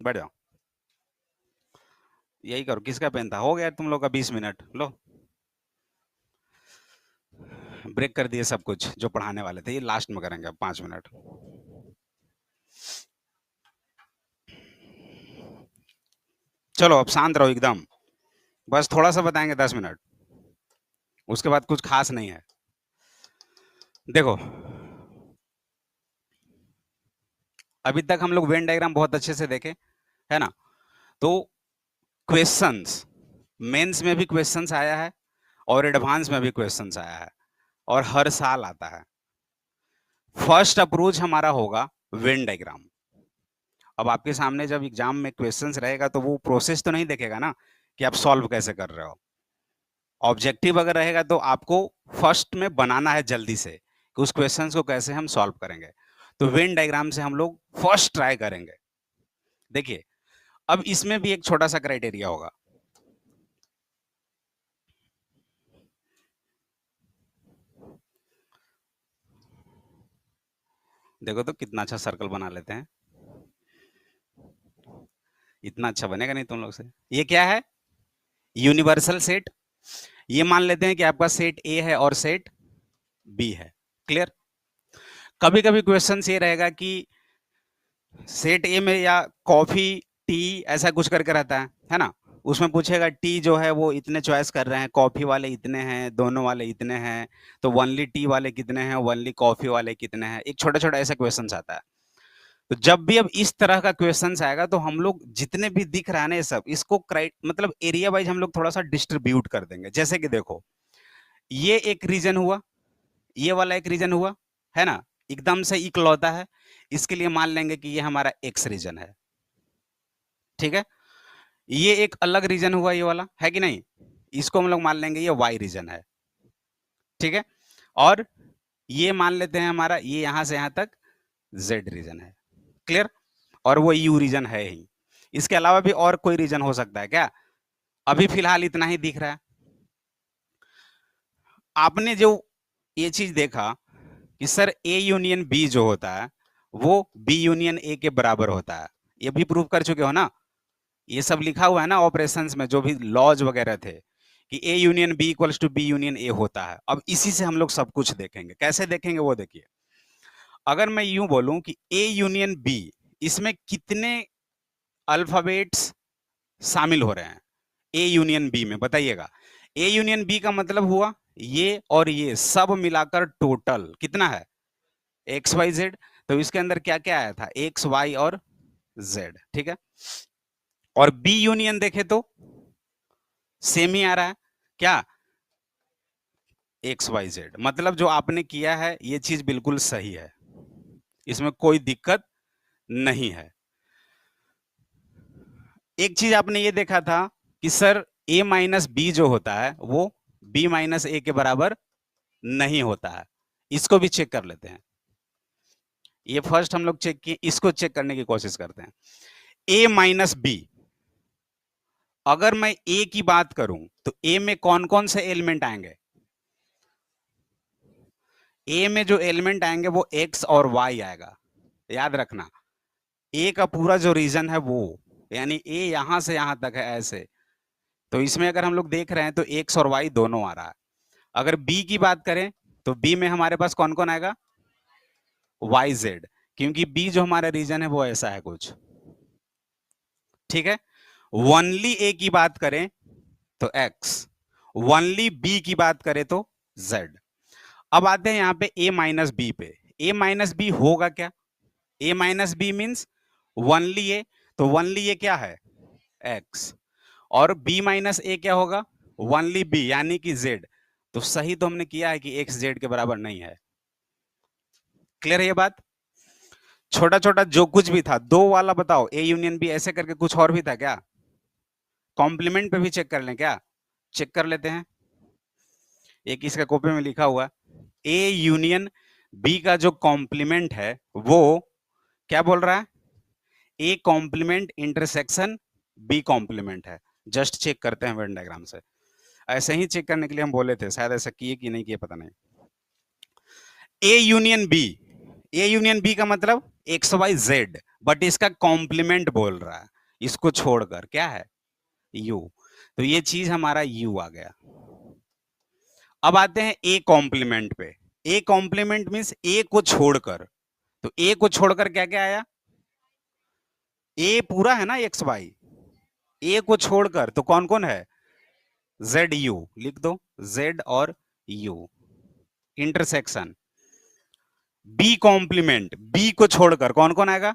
बैठ जाओ, यही करो। किसका पेन था? हो गया तुम लोग का 20 मिनट। लो, ब्रेक कर दिए सब कुछ जो पढ़ाने वाले थे, ये लास्ट में करेंगे अब 5 मिनट। चलो अब शांत रहो एकदम, बस थोड़ा सा बताएंगे 10 मिनट, उसके बाद कुछ खास नहीं है। देखो, अभी तक हम लोग वेन डायग्राम बहुत अच्छे से देखे, है ना? तो क्वेश्चंस, मेंस में भी क्वेश्चंस आया है और एडवांस में भी क्वेश्चंस आया है, और हर साल आता है। फर्स्ट अप्रोच हमारा होगा वेन डायग्राम। अब आपके सामने जब एग्जाम में क्वेश्चंस रहेगा तो वो प्रोसेस तो नहीं देखेगा ना कि आप सॉल्व कैसे कर रहे हो। ऑब्जेक्टिव अगर रहेगा तो आपको फर्स्ट में बनाना है जल्दी से कि उस क्वेश्चंस को कैसे हम सॉल्व करेंगे। तो वेन डायग्राम से हम लोग फर्स्ट ट्राई करेंगे। देखिए, अब इसमें भी एक छोटा सा क्राइटेरिया होगा। देखो तो कितना अच्छा सर्कल बना लेते हैं। इतना अच्छा बनेगा नहीं तुम लोग से। ये क्या है? Universal set. ये मान लेते हैं कि आपका सेट ए है और सेट बी है। क्लियर? कभी कभी क्वेश्चन ये रहेगा कि सेट ए में या कॉफी, टी, ऐसा कुछ करके रहता है ना? उसमें पूछेगा टी जो है वो इतने चॉइस कर रहे हैं, कॉफी वाले इतने हैं, दोनों वाले इतने हैं, तो वनली टी वाले कितने हैं, वनली कॉफी वाले कितने हैं। एक छोटा छोटा ऐसा क्वेश्चन आता है। तो जब भी अब इस तरह का क्वेश्चन आएगा तो हम लोग जितने भी दिख रहा है ना ये सब, इसको मतलब एरिया वाइज हम लोग थोड़ा सा डिस्ट्रीब्यूट कर देंगे। जैसे कि देखो, ये एक रीजन हुआ, ये वाला एक रीजन हुआ, है ना? एकदम से इकलौता है, इसके लिए मान लेंगे कि ये हमारा एक्स रीजन है। ठीक है? ये एक अलग रीजन हुआ, ये वाला है कि नहीं? इसको हम लोग मान लेंगे ये वाई रीजन है। ठीक है? और ये मान लेते हैं हमारा, ये यहां से यहां तक जेड रीजन है। क्लियर? और वो यू रीजन है ही। इसके अलावा भी और कोई रीजन हो सकता है क्या? अभी फिलहाल इतना ही दिख रहा है। आपने जो ये चीज देखा कि सर ए यूनियन बी जो होता है वो बी यूनियन ए के बराबर होता है, ये भी प्रूव कर चुके हो ना? ये सब लिखा हुआ है ना ऑपरेशंस में, जो भी लॉज वगैरह थे कि A union B equals to B union A होता है। अब इसी से हम लोग सब कुछ देखेंगे। कैसे देखेंगे वो देखिए। अगर मैं यूं बोलूं कि ए यूनियन बी, इसमें कितने अल्फाबेट्स शामिल हो रहे हैं ए यूनियन बी में? बताइएगा। ए यूनियन बी का मतलब हुआ ये और ये सब मिलाकर टोटल कितना है? X Y Z. तो इसके अंदर क्या क्या आया था? एक्स वाई और जेड। ठीक है? और बी यूनियन देखे तो सेम ही आ रहा है क्या? X Y Z. मतलब जो आपने किया है ये चीज बिल्कुल सही है, इसमें कोई दिक्कत नहीं है। एक चीज आपने ये देखा था कि सर ए माइनस बी जो होता है वो बी माइनस ए के बराबर नहीं होता है। इसको भी चेक कर लेते हैं। ये फर्स्ट हम लोग चेक किए, इसको चेक करने की कोशिश करते हैं। ए माइनस बी, अगर मैं ए की बात करूं तो ए में कौन कौन से एलिमेंट आएंगे? ए में जो एलिमेंट आएंगे वो एक्स और वाई आएगा। याद रखना, ए का पूरा जो रीजन है वो, यानी ए यहां से यहां तक है ऐसे। तो इसमें अगर हम लोग देख रहे हैं तो एक्स और वाई दोनों आ रहा है। अगर बी की बात करें तो बी में हमारे पास कौन कौन आएगा? वाई जेड, क्योंकि बी जो हमारा रीजन है वो ऐसा है कुछ। ठीक है? वनली ए की बात करें तो एक्स, वनली बी की बात करें तो जेड। अब आते हैं यहां पे ए माइनस बी पे। ए माइनस बी होगा क्या? ए माइनस बी मीन्स वनली ए, तो वनली ए क्या है? एक्स। और बी माइनस ए क्या होगा? वनली बी, यानी कि जेड। तो सही तो हमने किया है कि एक्स जेड के बराबर नहीं है। क्लियर है ये बात? छोटा छोटा जो कुछ भी था, दो वाला बताओ, ए यूनियन बी ऐसे करके कुछ और भी था क्या? कॉम्प्लीमेंट पे भी चेक कर लें क्या? चेक कर लेते हैं। एक इसका कॉपी में लिखा हुआ ए यूनियन बी का जो कॉम्प्लीमेंट है वो क्या बोल रहा है? A complement intersection B complement है। जस्ट चेक करते हैं वेन डायग्राम से। ऐसे ही चेक करने के लिए हम बोले थे, शायद ऐसा किए कि नहीं किए पता नहीं। A union B, A union B का मतलब एक्स वाई जेड। बट इसका कॉम्प्लीमेंट बोल रहा है, इसको छोड़कर क्या है, यू। तो ये चीज हमारा यू आ गया। अब आते हैं ए कॉम्प्लीमेंट पे। ए कॉम्प्लीमेंट मीन्स ए को छोड़कर, तो ए को छोड़कर क्या क्या आया, ए पूरा है ना एक्स वाई, ए को छोड़कर तो कौन कौन है, जेड यू लिख दो, जेड और U intersection. B complement, B को छोड़कर कौन कौन आएगा,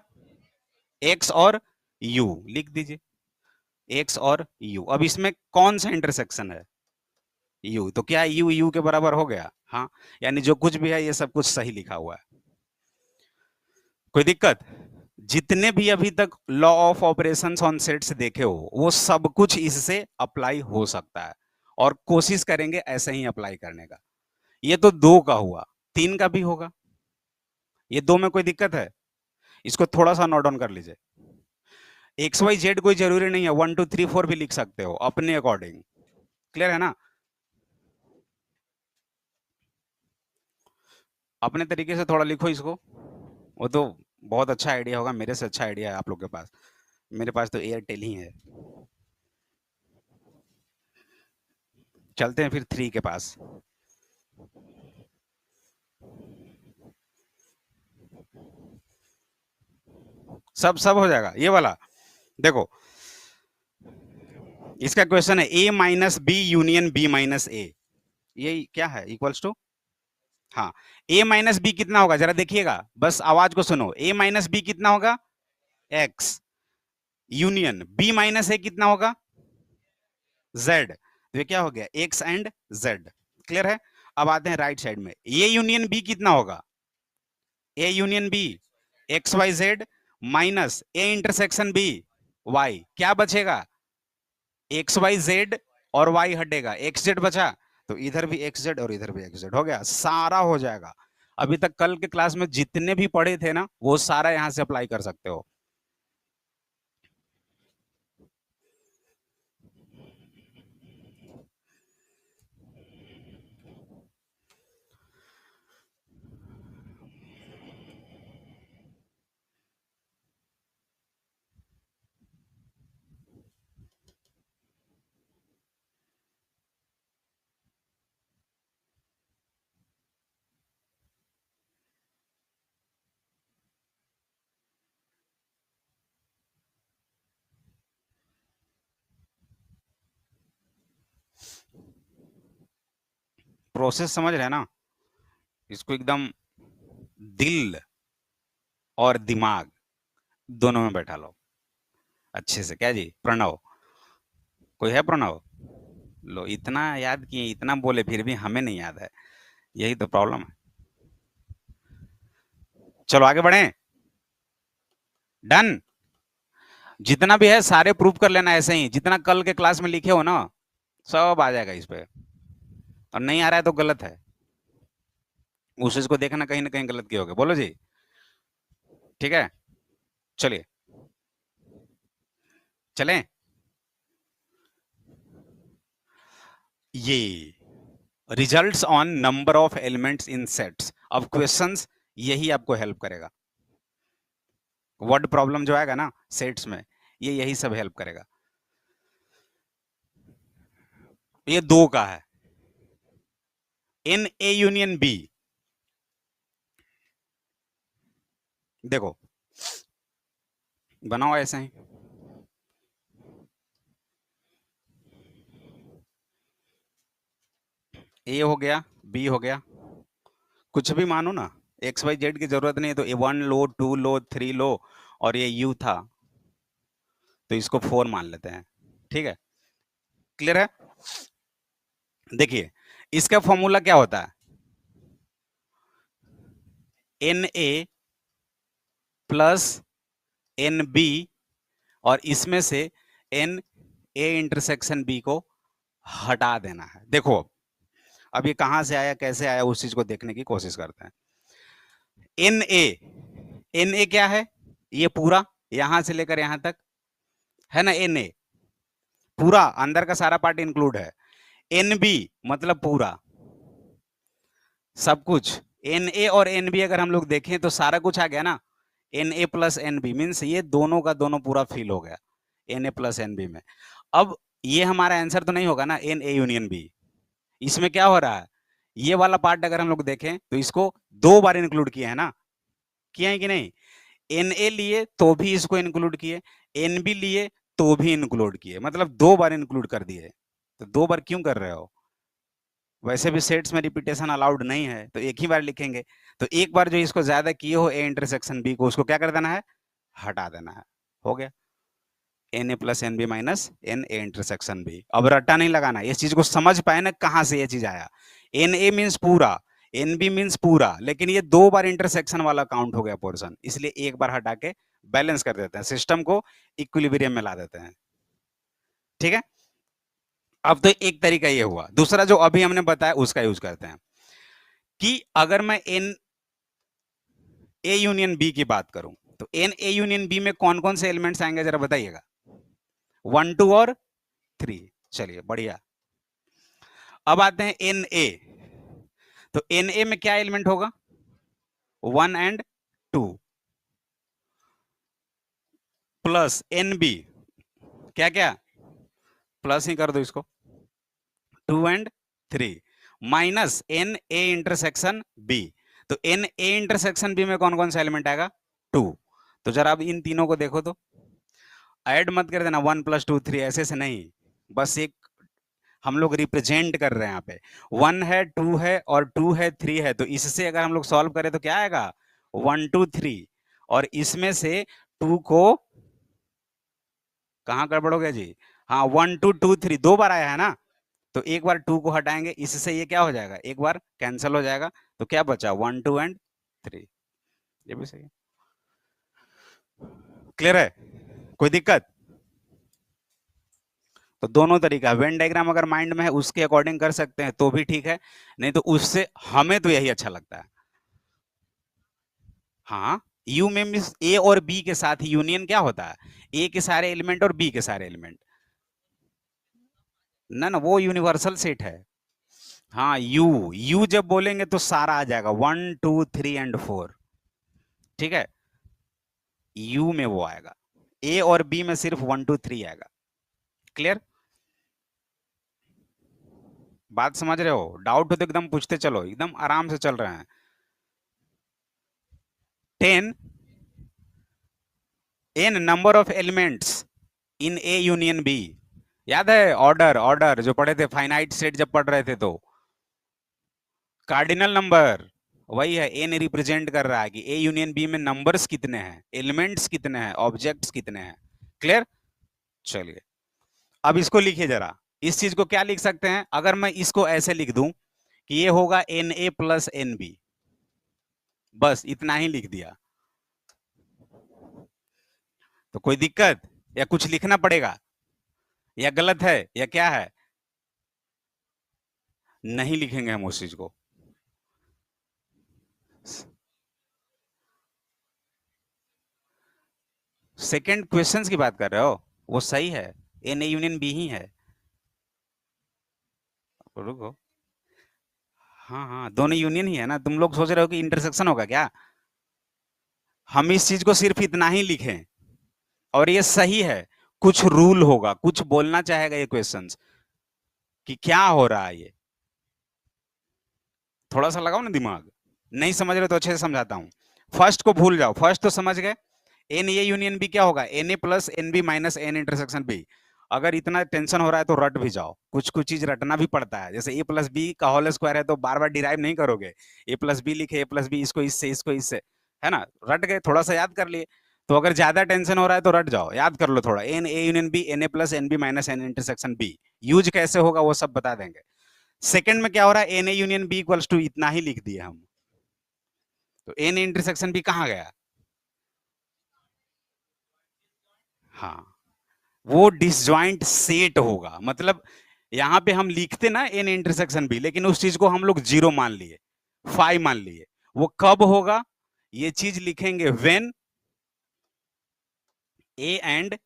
एक्स और यू लिख दीजिए, एक्स और यू। अब इसमें कौन सा इंटरसेक्शन है, यू, तो क्या यू यू के बराबर हो गया, हाँ, यानी जो कुछ भी है ये सब कुछ सही लिखा हुआ है, कोई दिक्कत। जितने भी अभी तक law of operations on sets देखे हो वो सब कुछ इससे अप्लाई हो सकता है, और कोशिश करेंगे ऐसे ही अप्लाई करने का। ये तो दो का हुआ, तीन का भी होगा। ये दो में कोई दिक्कत है, इसको थोड़ा सा नोट डाउन कर लीजिए। एक्स वाई जेड कोई जरूरी नहीं है, 1 2 3 4 भी लिख सकते हो अपने अकॉर्डिंग, क्लियर है ना। अपने तरीके से थोड़ा लिखो इसको, वो तो बहुत अच्छा आइडिया होगा, मेरे से अच्छा आइडिया है आप लोग के पास, मेरे पास तो एयरटेल ही है। चलते हैं फिर 3 के पास। सब सब हो जाएगा ये वाला। देखो इसका क्वेश्चन है A minus B union B minus A, ये क्या है, इक्वल्स टू, हाँ, ए माइनस बी कितना होगा जरा देखिएगा, बस आवाज को सुनो, ए माइनस बी कितना होगा, एक्स, यूनियन बी माइनस ए कितना होगा, जेड, तो ये क्या हो गया, एक्स एंड जेड, क्लियर है। अब आते हैं राइट साइड में, ए यूनियन बी कितना होगा, A union B X Y Z minus A intersection B Y, क्या बचेगा, एक्स वाई जेड और वाई हटेगा, एक्स जेड बचा, तो इधर भी एक्स जेड और इधर भी एक्स जेड, हो गया, सारा हो जाएगा। अभी तक कल के क्लास में जितने भी पढ़े थे ना वो सारा यहां से अप्लाई कर सकते हो। प्रोसेस समझ रहे हैं ना, इसको एकदम दिल और दिमाग दोनों में बैठा लो अच्छे से। क्या जी प्रणव, कोई है प्रणव, लो इतना याद किए, इतना बोले फिर भी हमें नहीं याद है, यही तो प्रॉब्लम है। चलो आगे बढ़े, डन। जितना भी है सारे प्रूफ कर लेना ऐसे ही, जितना कल के क्लास में लिखे हो ना सब आ जाएगा इस पे, और नहीं आ रहा है तो गलत है, उस चीज को देखना कहीं ना कहीं गलत किए होगे, बोलो जी, ठीक है। चलिए चलें, ये results on number of elements in sets, अब क्वेश्चंस यही आपको हेल्प करेगा, वर्ड प्रॉब्लम जो आएगा ना सेट्स में ये यही सब हेल्प करेगा। ये दो का है, एन ए यूनियन बी, देखो बनाओ ऐसे ही, ए हो गया बी हो गया, कुछ भी मानो ना, एक्स वाई जेड की जरूरत नहीं है, तो ए 1 लो 2 लो 3 लो, और ये यू था तो इसको 4 मान लेते हैं, ठीक है, क्लियर है। देखिए इसका फॉर्मूला क्या होता है, N A plus N B, और इसमें से एन ए इंटरसेक्शन बी को हटा देना है। देखो अब ये कहां से आया कैसे आया उस चीज को देखने की कोशिश करते हैं। एन ए क्या है, ये पूरा यहां से लेकर यहां तक है ना, एन ए पूरा अंदर का सारा पार्ट इंक्लूड है, एन बी मतलब पूरा सब कुछ, एन ए और एन बी अगर हम लोग देखें तो सारा कुछ आ गया ना, N A plus N B means ये दोनों का दोनों पूरा फिल हो गया N A plus N B में। अब ये हमारा आंसर तो नहीं होगा ना एन ए यूनियन बी। इसमें क्या हो रहा है, ये वाला पार्ट अगर हम लोग देखें तो इसको दो बार इंक्लूड किए हैं ना, किए हैं कि नहीं? एन ए लिए तो भी इसको इंक्लूड किए, एन बी लिए तो भी इंक्लूड किए, मतलब दो बार इंक्लूड कर दिए। तो दो बार क्यों कर रहे हो? वैसे भी सेट्स में रिपीटेशन अलाउड नहीं है तो एक ही बार लिखेंगे। तो एक बार जो इसको ज्यादा किए हो ए इंटरसेक्शन बी को, उसको क्या कर देना है, हटा देना है। हो गया N A plus N B minus N A intersection B. अब रट्टा नहीं लगाना, इस चीज को समझ पाए ना कहां से ये चीज आया। एन ए मीन्स पूरा, एन बी मीन्स पूरा, लेकिन ये दो बार इंटरसेक्शन वाला काउंट हो गया पोर्शन, इसलिए एक बार हटा के बैलेंस कर देते हैं, सिस्टम को इक्विलिब्रियम में ला देते हैं। ठीक है, अब तो एक तरीका ये हुआ, दूसरा जो अभी हमने बताया उसका यूज करते हैं कि अगर मैं एन ए यूनियन बी की बात करूं तो एन ए यूनियन बी में कौन कौन से एलिमेंट्स आएंगे जरा बताइएगा। 1 2 और 3। चलिए बढ़िया। अब आते हैं एन ए, तो एन ए में क्या एलिमेंट होगा, 1 और 2 प्लस एन बी, क्या क्या, प्लस ही कर दो इसको, 2 और 3 minus N A intersection B. तो एन ए इंटरसेक्शन बी में कौन कौन सा एलिमेंट आएगा, 2। तो जरा अब इन तीनों को देखो तो ऐड मत कर देना 1 + 2 3 ऐसे से नहीं, बस एक हम लोग रिप्रेजेंट कर रहे हैं यहाँ पे। 1 है, 2 है और 2 है, 3 है, तो इससे अगर हम लोग सॉल्व करें तो क्या आएगा, 1 2 3। और इसमें से 2 को कहाँ गड़बड़ हो गया जी, हाँ 1 2 2 3 दो बार आया है ना, तो एक बार 2 को हटाएंगे, इससे ये क्या हो जाएगा, एक बार कैंसिल हो जाएगा, तो क्या बचा 1 2 और 3। ये भी सही है। क्लियर है, कोई दिक्कत? तो दोनों तरीका, वेन डायग्राम अगर माइंड में है उसके अकॉर्डिंग कर सकते हैं तो भी ठीक है, नहीं तो उससे हमें तो यही अच्छा लगता है। हाँ, यू में मीन्स ए और बी के साथ यूनियन क्या होता है, ए के सारे एलिमेंट और बी के सारे एलिमेंट। ना ना, वो यूनिवर्सल सेट है। हाँ, यू यू जब बोलेंगे तो सारा आ जाएगा 1 2 3 और 4। ठीक है, यू में वो आएगा, ए और बी में सिर्फ 1 2 3 आएगा। क्लियर, बात समझ रहे हो? डाउट हो तो एकदम पूछते चलो, एकदम आराम से चल रहे हैं। 10 N number of elements in A union B. याद है ऑर्डर, ऑर्डर जो पढ़े थे फाइनाइट सेट जब पढ़ रहे थे, तो कार्डिनल नंबर वही है, एन रिप्रेजेंट कर रहा है कि ए यूनियन बी में नंबर्स कितने हैं, एलिमेंट्स कितने हैं, ऑब्जेक्ट्स कितने हैं। क्लियर, चलिए अब इसको लिखिए जरा। इस चीज को क्या लिख सकते हैं, अगर मैं इसको ऐसे लिख दूं कि ये होगा N A plus N B, बस इतना ही लिख दिया, तो कोई दिक्कत या कुछ लिखना पड़ेगा या गलत है या क्या है? नहीं लिखेंगे हम उस चीज को। सेकंड क्वेश्चंस की बात कर रहे हो, वो सही है, एन ए यूनियन बी ही है। रुको, हाँ हाँ दोनों यूनियन ही है ना, तुम लोग सोच रहे हो कि इंटरसेक्शन होगा क्या? हम इस चीज को सिर्फ इतना ही लिखें और ये सही है, कुछ रूल होगा, कुछ बोलना चाहेगा ये क्वेश्चंस कि क्या हो रहा है ये, थोड़ा सा लगाओ ना दिमाग। नहीं समझ रहे तो अच्छे से समझाता हूँ। फर्स्ट को भूल जाओ, फर्स्ट तो समझ गए, एन ए यूनियन बी क्या होगा, N A plus N B minus N intersection B. अगर इतना टेंशन हो रहा है तो रट भी जाओ, कुछ कुछ चीज रटना भी पड़ता है, जैसे ए प्लस बी का होल स्क्वायर है तो बार बार डिराइव नहीं करोगे, ए प्लस बी लिखे, ए प्लस बी इसको इससे, है ना, रट गए, थोड़ा सा याद कर लिए। तो अगर ज्यादा टेंशन हो रहा है तो रट जाओ, याद कर लो थोड़ा, N A union B N A plus N B minus N intersection B, use कैसे होगा वो सब बता देंगे। सेकंड में क्या हो रहा है, N A union B equals to इतना ही लिख दिए हम, तो एन इंटरसेक्शन बी कहाँ गया, हाँ वो डिसजॉइंट सेट होगा, मतलब यहां पे हम लिखते ना एन इंटरसेक्शन बी, लेकिन उस चीज को हम लोग 0 मान लिए, 5 मान लिए। वो कब होगा, ये चीज लिखेंगे when A and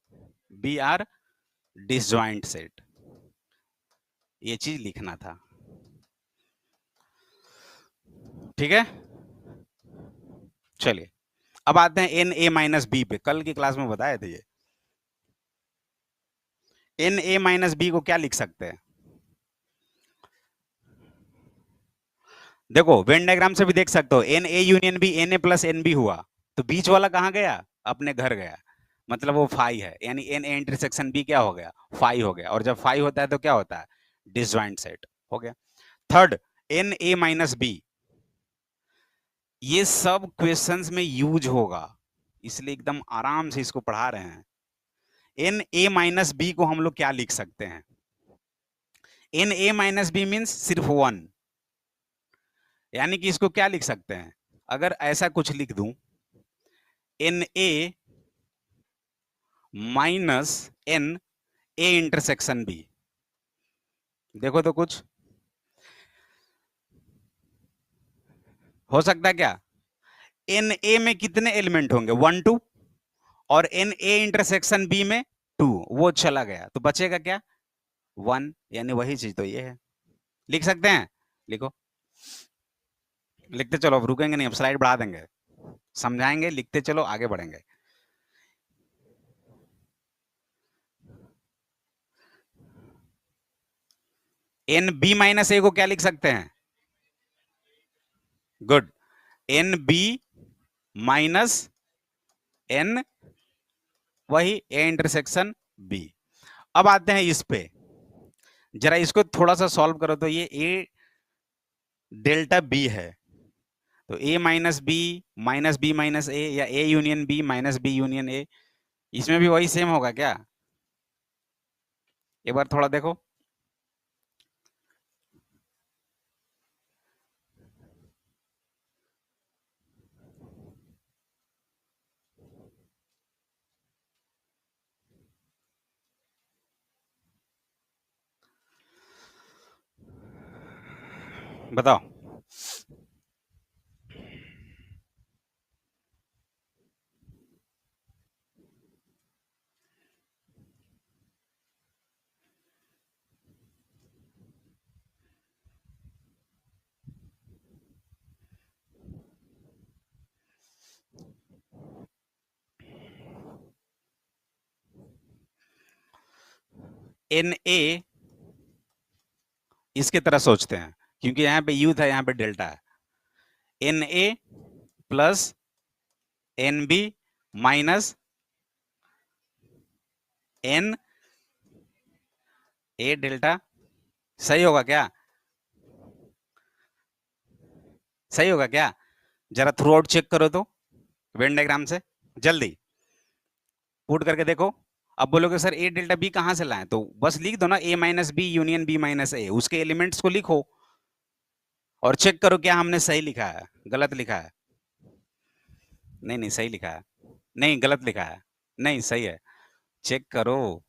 B are disjoint set, ये चीज लिखना था। ठीक है, चलिए अब आते हैं एन ए माइनस बी पे, कल की क्लास में बताए थे ये। एन ए माइनस बी को क्या लिख सकते हैं? देखो वेन डायग्राम से भी देख सकते हो, N A union B N A plus N B हुआ, तो बीच वाला कहाँ गया? अपने घर गया, मतलब वो फाई है, यानी एन ए इंटरसेक्शन बी क्या हो गया? फाई हो गया। और जब फाई होता है तो क्या होता है? डिसजॉइंट सेट हो गया। Third, N A minus B, ये सब क्वेश्चंस में यूज होगा, इसलिए एकदम आराम से इसको पढ़ा रहे हैं। एन ए माइनस बी को हम लोग क्या लिख सकते हैं? N A minus B means सिर्फ वन, यानी कि इसको क्या लिख सकते हैं? अगर ऐसा कुछ लिख दूं, N A minus N A intersection B, देखो तो कुछ हो सकता है क्या? एन ए में कितने एलिमेंट होंगे? 1 2, और एन ए इंटरसेक्शन बी में 2, वो चला गया तो बचेगा क्या? 1, यानी वही चीज तो ये है। लिख सकते हैं? लिखो, लिखते चलो, अब रुकेंगे नहीं, अब स्लाइड बढ़ा देंगे, समझाएंगे, लिखते चलो, आगे बढ़ेंगे। एन बी माइनस ए को क्या लिख सकते हैं? Good, N B minus N, वही ए इंटरसेक्शन बी। अब आते हैं इस पे, जरा इसको थोड़ा सा सॉल्व करो, तो ये ए डेल्टा बी है, तो A minus B minus A, या A union B minus B union A, इसमें भी वही सेम होगा क्या? एक बार थोड़ा देखो। बताओ। एन ए इसके तरह सोचते हैं, क्योंकि यहाँ पे यू था, यहाँ पे डेल्टा है। N A plus N B minus N A delta, सही होगा क्या? सही होगा क्या? जरा थ्रू आउट चेक करो तो, वेन डायग्राम से जल्दी पुट करके देखो। अब बोलोगे सर ए डेल्टा बी कहाँ से लाएं, तो बस लिख दो ना, A minus B union B minus A, उसके एलिमेंट्स को लिखो और चेक करो क्या हमने सही लिखा है, गलत लिखा है। नहीं नहीं, सही लिखा है। नहीं, गलत लिखा है। नहीं, सही है, चेक करो।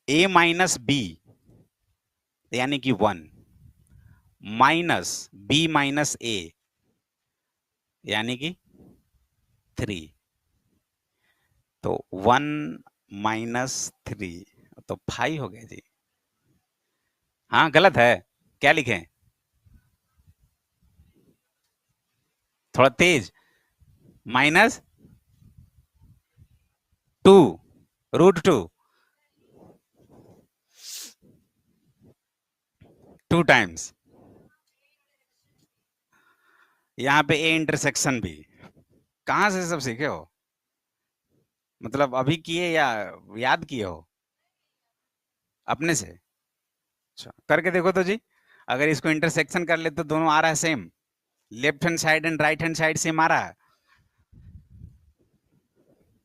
ए माइनस बी यानी कि 1, माइनस बी माइनस ए यानी कि 3, तो 1 माइनस 3, तो 5 हो गया जी। हाँ, गलत है, क्या लिखें? थोड़ा तेज, माइनस 2 रूट 2, 2 टाइम्स, यहाँ पे ए इंटरसेक्शन भी। कहाँ से सब सीखे हो? मतलब अभी किए या याद किए हो? अपने से? अच्छा, करके देखो तो जी, अगर इसको इंटरसेक्शन कर ले तो दोनों आ रहा है same, left hand side and right hand side same आ रहा है,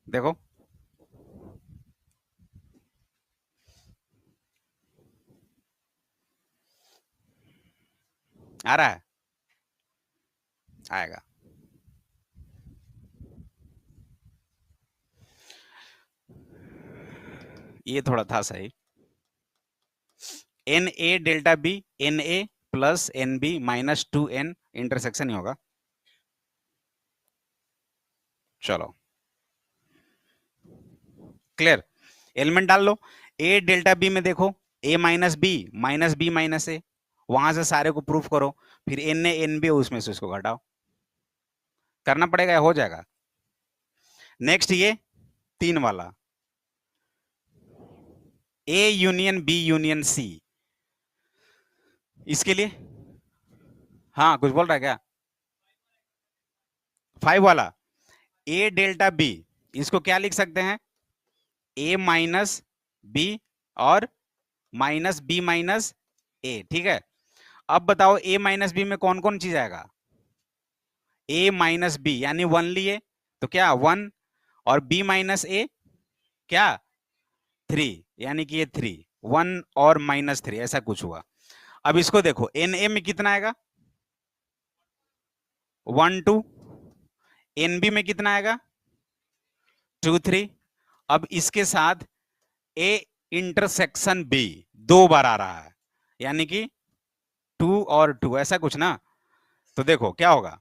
देखो। आ रहा है, आएगा। ये थोड़ा था सही। N A delta B N A plus N B minus 2n intersection ही होगा। चलो, क्लियर? एलिमेंट डाल लो। ए डेल्टा बी में देखो, ए माइनस बी माइनस ए, वहां से सारे को प्रूफ करो, फिर एन ए एन बी उसमें से उसको घटाओ, करना पड़ेगा, हो जाएगा। नेक्स्ट ये 3 वाला, A union B union C, इसके लिए हाँ कुछ बोल रहा है क्या? 5 वाला, ए डेल्टा बी, इसको क्या लिख सकते हैं? ए माइनस बी और माइनस बी माइनस ए, ठीक है। अब बताओ ए माइनस बी में कौन कौन चीज आएगा? ए माइनस बी यानी 1 लिए तो क्या 1, और बी माइनस ए क्या 3, यानी कि ये 3, 1 और -3 ऐसा कुछ हुआ। अब इसको देखो एन ए में कितना आएगा? 1 2, एन बी में कितना आएगा? 2 3। अब इसके साथ ए इंटरसेक्शन बी 2 बार आ रहा है, यानी कि 2 और 2 ऐसा कुछ ना। तो देखो क्या होगा,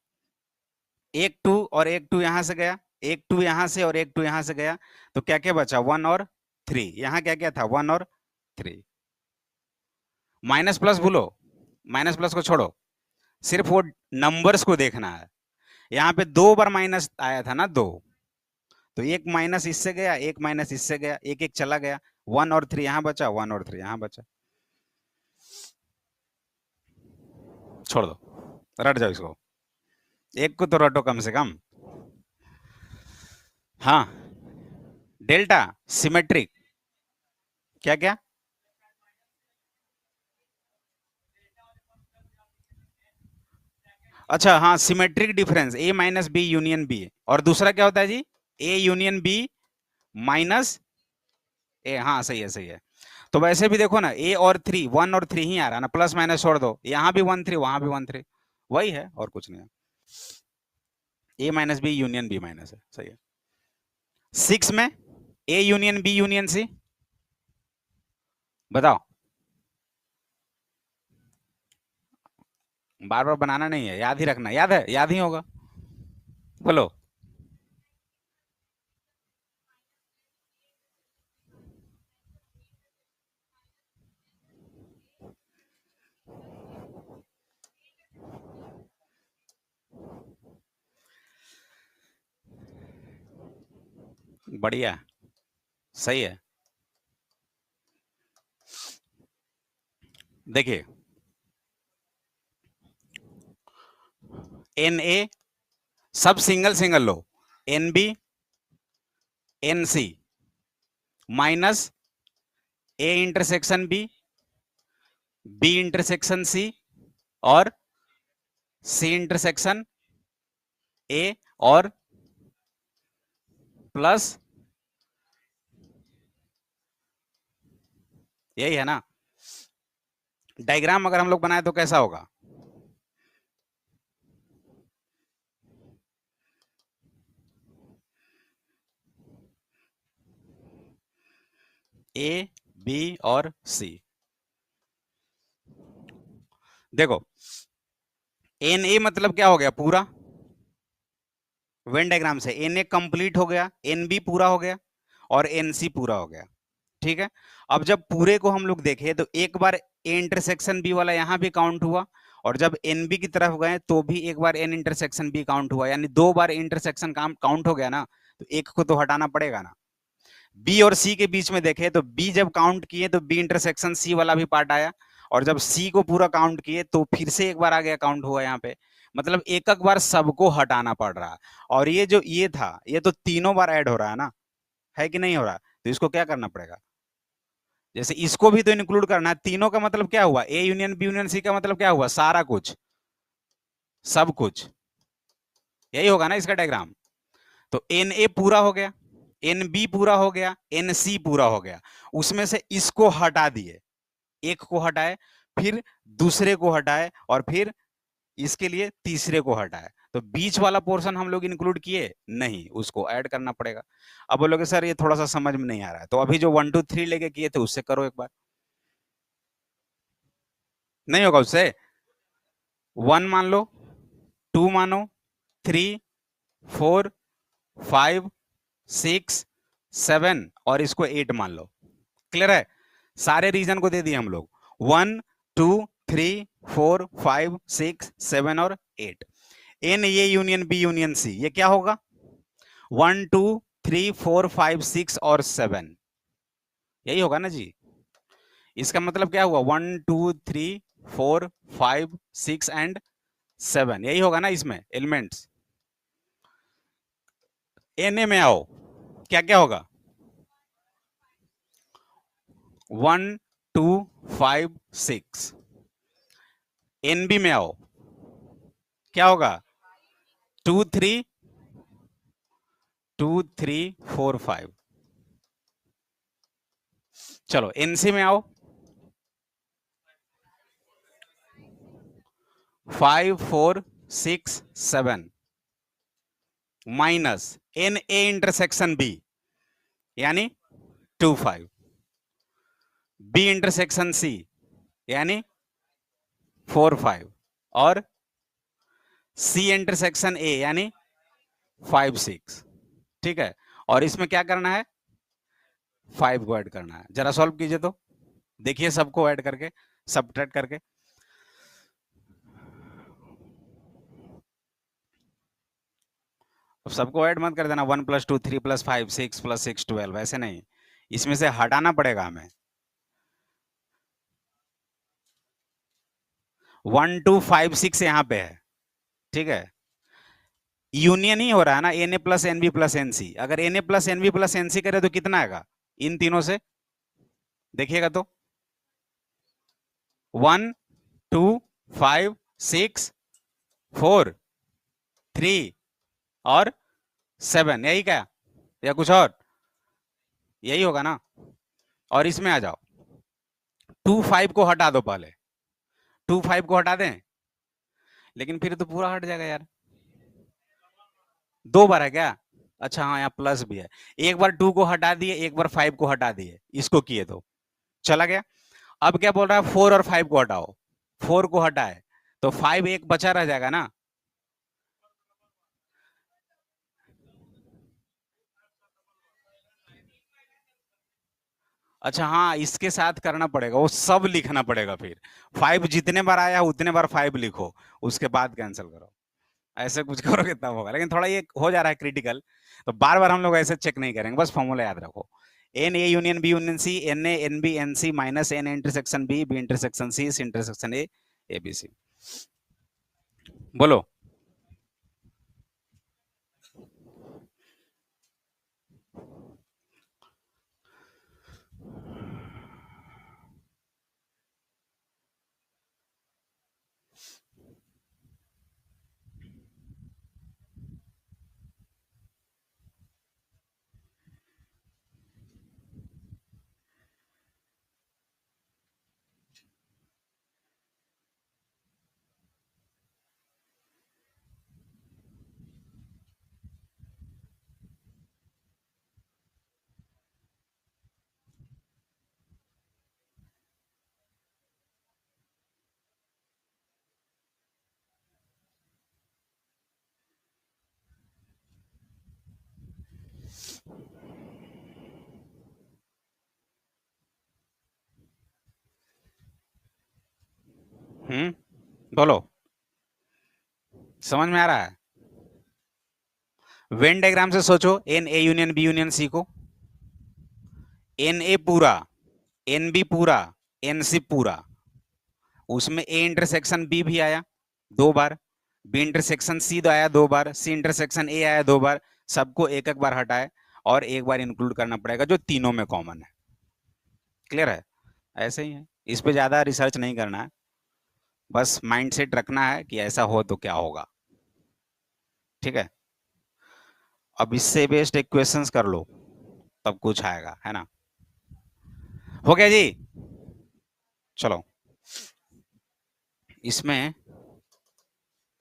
एक 2 और एक 2 यहां से गया, एक 2 यहां से और एक 2 यहां से गया, तो क्या क्या बचा? 1 और 3। यहां क्या क्या था? 1 और 3। माइनस प्लस भूलो, माइनस प्लस को छोड़ो, सिर्फ वो नंबर्स को देखना है। यहाँ पे 2 बार माइनस आया था ना, 2, तो एक माइनस इससे गया, एक माइनस इससे गया, एक एक चला गया, 1 और 3 यहां बचा, 1 और 3 यहां बचा। छोड़ दो, रट जाओ इसको, एक को तो रटो कम से कम। हाँ, डेल्टा सिमेट्रिक, क्या क्या? अच्छा हाँ, सिमेट्रिक डिफरेंस ए माइनस बी यूनियन बी, और दूसरा क्या होता है जी? ए यूनियन बी माइनस ए, हाँ सही है सही है। तो वैसे भी देखो ना, ए और 3, 1 और 3 ही आ रहा है ना, प्लस माइनस छोड़ दो, यहाँ भी 1 3 वहां भी 1 3, वही है और कुछ नहीं है। A minus B union B minus है, सही है। 6 में A union B union C, बताओ। बार बार बनाना नहीं है, याद ही रखना, याद है, याद ही होगा, बोलो। बढ़िया, सही है। देखिए एन ए सब सिंगल सिंगल लो, N B N C minus A intersection B, B intersection C, और सी इंटरसेक्शन ए, और प्लस, यही है ना। डायग्राम अगर हम लोग बनाए तो कैसा होगा? ए बी और सी, देखो एन ए मतलब क्या हो गया? पूरा वेन डायग्राम से एन ए कंप्लीट हो गया, एन बी पूरा हो गया, और एन सी पूरा हो गया, ठीक है। अब जब पूरे को हम लोग देखें तो एक बार ए इंटरसेक्शन बी वाला यहां भी काउंट हुआ, और जब एन बी की तरफ गए तो भी एक बार एन इंटरसेक्शन बी काउंट हुआ, यानी 2 बार इंटरसेक्शन काउंट हो गया ना, तो एक को तो हटाना पड़ेगा ना। बी और सी के बीच में देखे तो बी जब काउंट किए तो बी इंटरसेक्शन सी वाला भी पार्ट आया, और जब सी को पूरा काउंट किए तो फिर से एक बार आ गया, काउंट हुआ यहाँ पे। मतलब एक एक बार सबको हटाना पड़ रहा है, और ये जो ये था ये तो तीनों बार ऐड हो रहा है ना, है कि नहीं हो रहा? तो इसको क्या करना पड़ेगा? जैसे इसको भी तो इंक्लूड करना है, तीनों का मतलब क्या हुआ? A union B union C का मतलब क्या हुआ? सारा कुछ, सब कुछ, यही होगा ना इसका डायग्राम। तो एन ए पूरा हो गया, एन बी पूरा हो गया, एन सी पूरा हो गया, उसमें से इसको हटा दिए, एक को हटाए, फिर दूसरे को हटाए, और फिर इसके लिए तीसरे को हटाए, तो बीच वाला पोर्शन हम लोग इंक्लूड किए नहीं, उसको ऐड करना पड़ेगा। अब बोलोगे सर ये थोड़ा सा समझ में नहीं आ रहा है, तो अभी जो 1 2 3 लेके किए थे उससे करो एक बार, नहीं होगा उससे? 1 मान लो, 2 मानो, 3 4 5 6 7, और इसको 8 मान लो, क्लियर है? सारे रीजन को दे दिए हम लोग, 1 2 3 4 5 6 7 और 8। N A union B union C, ये क्या होगा? 1 2 3 4 5 6 और 7, यही होगा ना जी। इसका मतलब क्या हुआ? 1 2 3 4 5 6 एंड 7, यही होगा ना इसमें एलिमेंट्स। एन ए में आओ, क्या क्या होगा? 1 2 5 6। एन बी में आओ, क्या होगा? 2 3 2 3 4 5। चलो एनसी में आओ, 5 4 6 7 minus N A intersection B, यानी 2 5, बी इंटरसेक्शन सी यानी 4 5, और सी इंटरसेक्शन ए यानी 5 6। ठीक है, और इसमें क्या करना है? 5 को ऐड करना है। जरा सॉल्व कीजिए तो देखिए सबको ऐड करके, सबट्रैक्ट करके। सबको ऐड मत कर देना, 1 + 2 3 + 5 6 + 6 12, ऐसे नहीं, इसमें से हटाना पड़ेगा हमें। 1 2 5 6 यहाँ पे है, ठीक है, यूनियन ही हो रहा है ना, N A plus N B plus N C. अगर N A plus N B plus N C करे तो कितना आएगा इन तीनों से? देखिएगा तो 1 2 5 6 4 3 और 7, यही क्या या कुछ और? यही होगा ना। और इसमें आ जाओ, 2 5 को हटा दो पहले, 2 5 को हटा दें, लेकिन फिर तो पूरा हट जाएगा यार। 2 बार है क्या? अच्छा हाँ, यहाँ प्लस भी है। एक बार 2 को हटा दिए, एक बार 5 को हटा दिए, इसको किए तो चला गया। अब क्या बोल रहा है? 4 और 5 को हटाओ, 4 को हटाए तो 5 एक बचा रह जाएगा ना। अच्छा हाँ, इसके साथ करना पड़ेगा, वो सब लिखना पड़ेगा फिर। 5 जितने बार आया उतने बार 5 लिखो, उसके बाद कैंसिल करो। ऐसे कुछ करोगे तब होगा, लेकिन थोड़ा ये हो जा रहा है क्रिटिकल, तो बार बार हम लोग ऐसे चेक नहीं करेंगे, बस फॉर्मूला याद रखो। N A union B union C, N A N B N C minus N intersection B, B intersection C, C intersection A B C. बोलो। बोलो, समझ में आ रहा है? वेन डायग्राम से सोचो, n A union B union C को, एन ए पूरा, एन बी पूरा, एन सी पूरा, उसमें ए इंटरसेक्शन बी भी आया 2 बार, बी इंटरसेक्शन सी तो आया 2 बार, सी इंटरसेक्शन ए आया 2 बार, सबको एक एक बार हटाए और एक बार इंक्लूड करना पड़ेगा जो तीनों में कॉमन है। क्लियर है? ऐसे ही है, इस पे ज्यादा रिसर्च नहीं करना है, बस माइंड सेट रखना है कि ऐसा हो तो क्या होगा। ठीक है, अब इससे बेस्ड एक क्वेश्चंस कर लो, तब कुछ आएगा, है ना? हो गया जी। चलो इसमें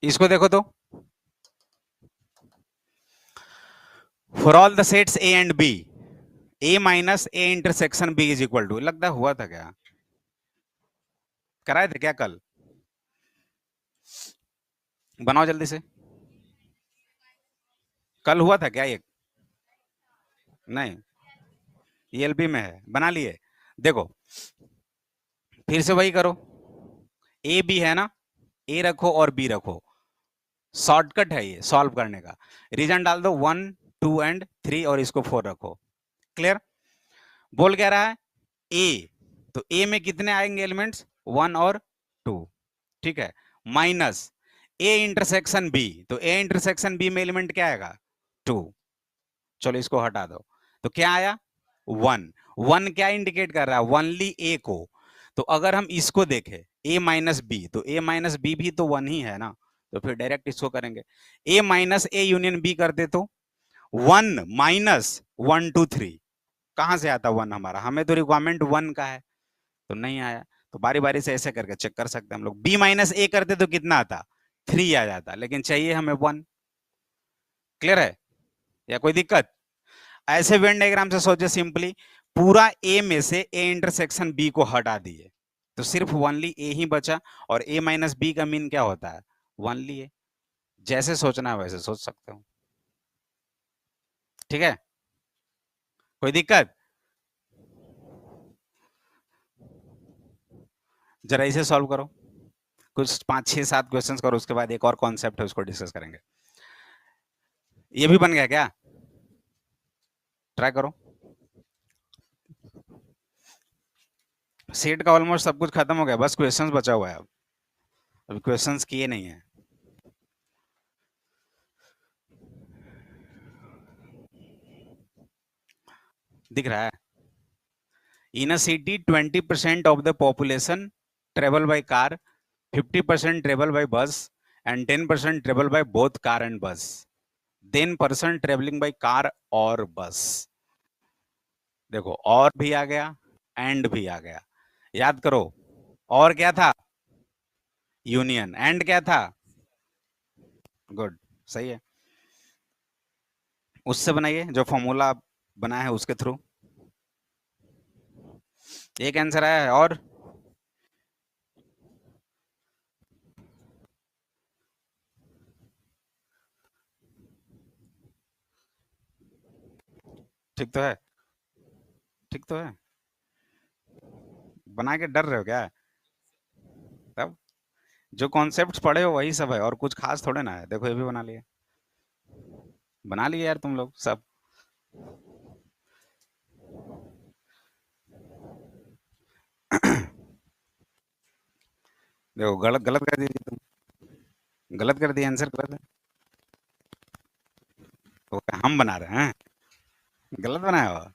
इसको देखो तो, for all the sets A and B, A minus A intersection B is equal to, लगता हुआ था क्या? कराए थे क्या कल? बनाओ जल्दी से। कल हुआ था क्या ये? नहीं, ईएलबी में है, बना लिए। देखो फिर से वही करो, ए बी है ना, ए रखो और बी रखो, शॉर्टकट है ये सॉल्व करने का। रीजन डाल दो 1 2 एंड 3 और इसको 4 रखो। क्लियर? बोल क्या रहा है ए, तो ए में कितने आएंगे एलिमेंट्स 1 और 2, ठीक है, माइनस ए इंटरसेक्शन बी, तो ए इंटरसेक्शन बी में एलिमेंट क्या आएगा 2, चलो इसको हटा दो, तो क्या आया 1। 1 क्या इंडिकेट कर रहा है ओनली ए को, तो अगर हम इसको देखें a माइनस बी, तो a माइनस बी भी तो 1 ही है ना, तो फिर डायरेक्ट इसको करेंगे, a minus A union B करते तो 1 माइनस 1 2 3, कहां से आता 1 हमारा, हमें तो रिक्वायरमेंट 1 का है, तो नहीं आया, तो बारी बारी से ऐसे करके चेक कर सकते हैं हम लोग। b माइनस ए करते तो कितना आता 3 आ जाता, लेकिन चाहिए हमें 1। क्लियर है या कोई दिक्कत? ऐसे वेन डायग्राम से सोचे सिंपली, पूरा ए में से ए इंटरसेक्शन बी को हटा दिए, तो सिर्फ ओनली ए ही बचा, और ए माइनस बी का मीन क्या होता है ओनली ए। जैसे सोचना है वैसे सोच सकते हो, ठीक है, कोई दिक्कत? जरा इसे सॉल्व करो, कुछ 5 6 7 क्वेश्चंस करो, उसके बाद एक और कॉन्सेप्ट है उसको डिस्कस करेंगे। ये भी बन गया क्या? ट्राई करो। सेट का ऑलमोस्ट सब कुछ खत्म हो गया, बस क्वेश्चंस बचा हुआ है, अभी क्वेश्चंस किए नहीं है। दिख रहा है? In a city, 20% of the population travel by car, 50% travel by bus, and 10% travel by both car and bus. Then person traveling by car or bus. देखो और भी आ गया, एंड भी आ गया, याद करो, और क्या था यूनियन, एंड क्या था, गुड, सही है, उससे बनाइए जो फॉर्मूला बना है उसके थ्रू। एक आंसर आया है, और ठीक तो है, ठीक तो है, बना के डर रहे हो क्या? तब जो कॉन्सेप्ट्स पढ़े हो वही सब है, और कुछ खास थोड़े ना है, देखो ये भी बना लिया, बना लिए यार तुम लोग सब। देखो गलत गलत कर दिए तुम, गलत कर दिए, आंसर गलत है, तो हम बना रहे हैं, गलत बनाया हो,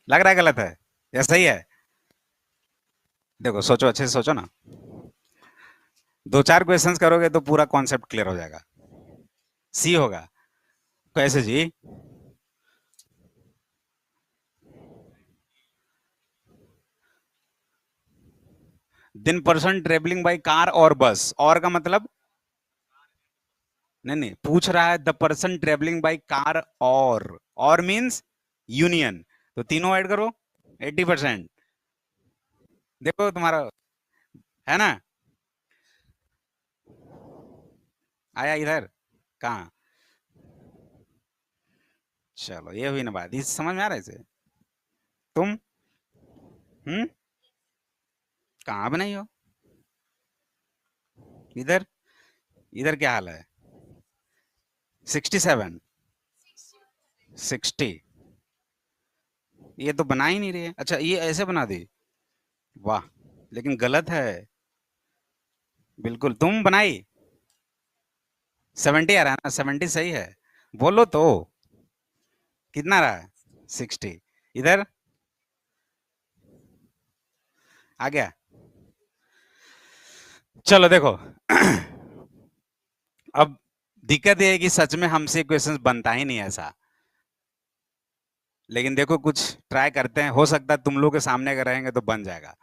लग रहा है गलत है या सही है? देखो सोचो, अच्छे से सोचो ना, 2 4 क्वेश्चंस करोगे तो पूरा कॉन्सेप्ट क्लियर हो जाएगा। सी होगा, कैसे जी? दिन पर्सन ट्रेवलिंग बाय कार और बस, और का मतलब नहीं नहीं, पूछ रहा है the person travelling by car, और मींस यूनियन, तो तीनों ऐड करो 80%। देखो तुम्हारा है ना, आया इधर, कहाँ, चलो ये हुई ना बात, इस समझ में आ रहा है इसे? तुम कहाँ बनाई हो, इधर, इधर क्या हाल है, 67 60, ये तो बना ही नहीं रही है, अच्छा ये ऐसे बना दी, वाह, लेकिन गलत है, बिल्कुल तुम बनाई 70 आ रहा है ना, 70 सही है, बोलो तो कितना रहा है 60, इधर आ गया, चलो देखो अब दिक्कत ये है कि सच में हमसे क्वेश्चंस बनता ही नहीं है ऐसा, लेकिन देखो कुछ ट्राई करते हैं, हो सकता है तुम लोग के सामने अगर रहेंगे तो बन जाएगा,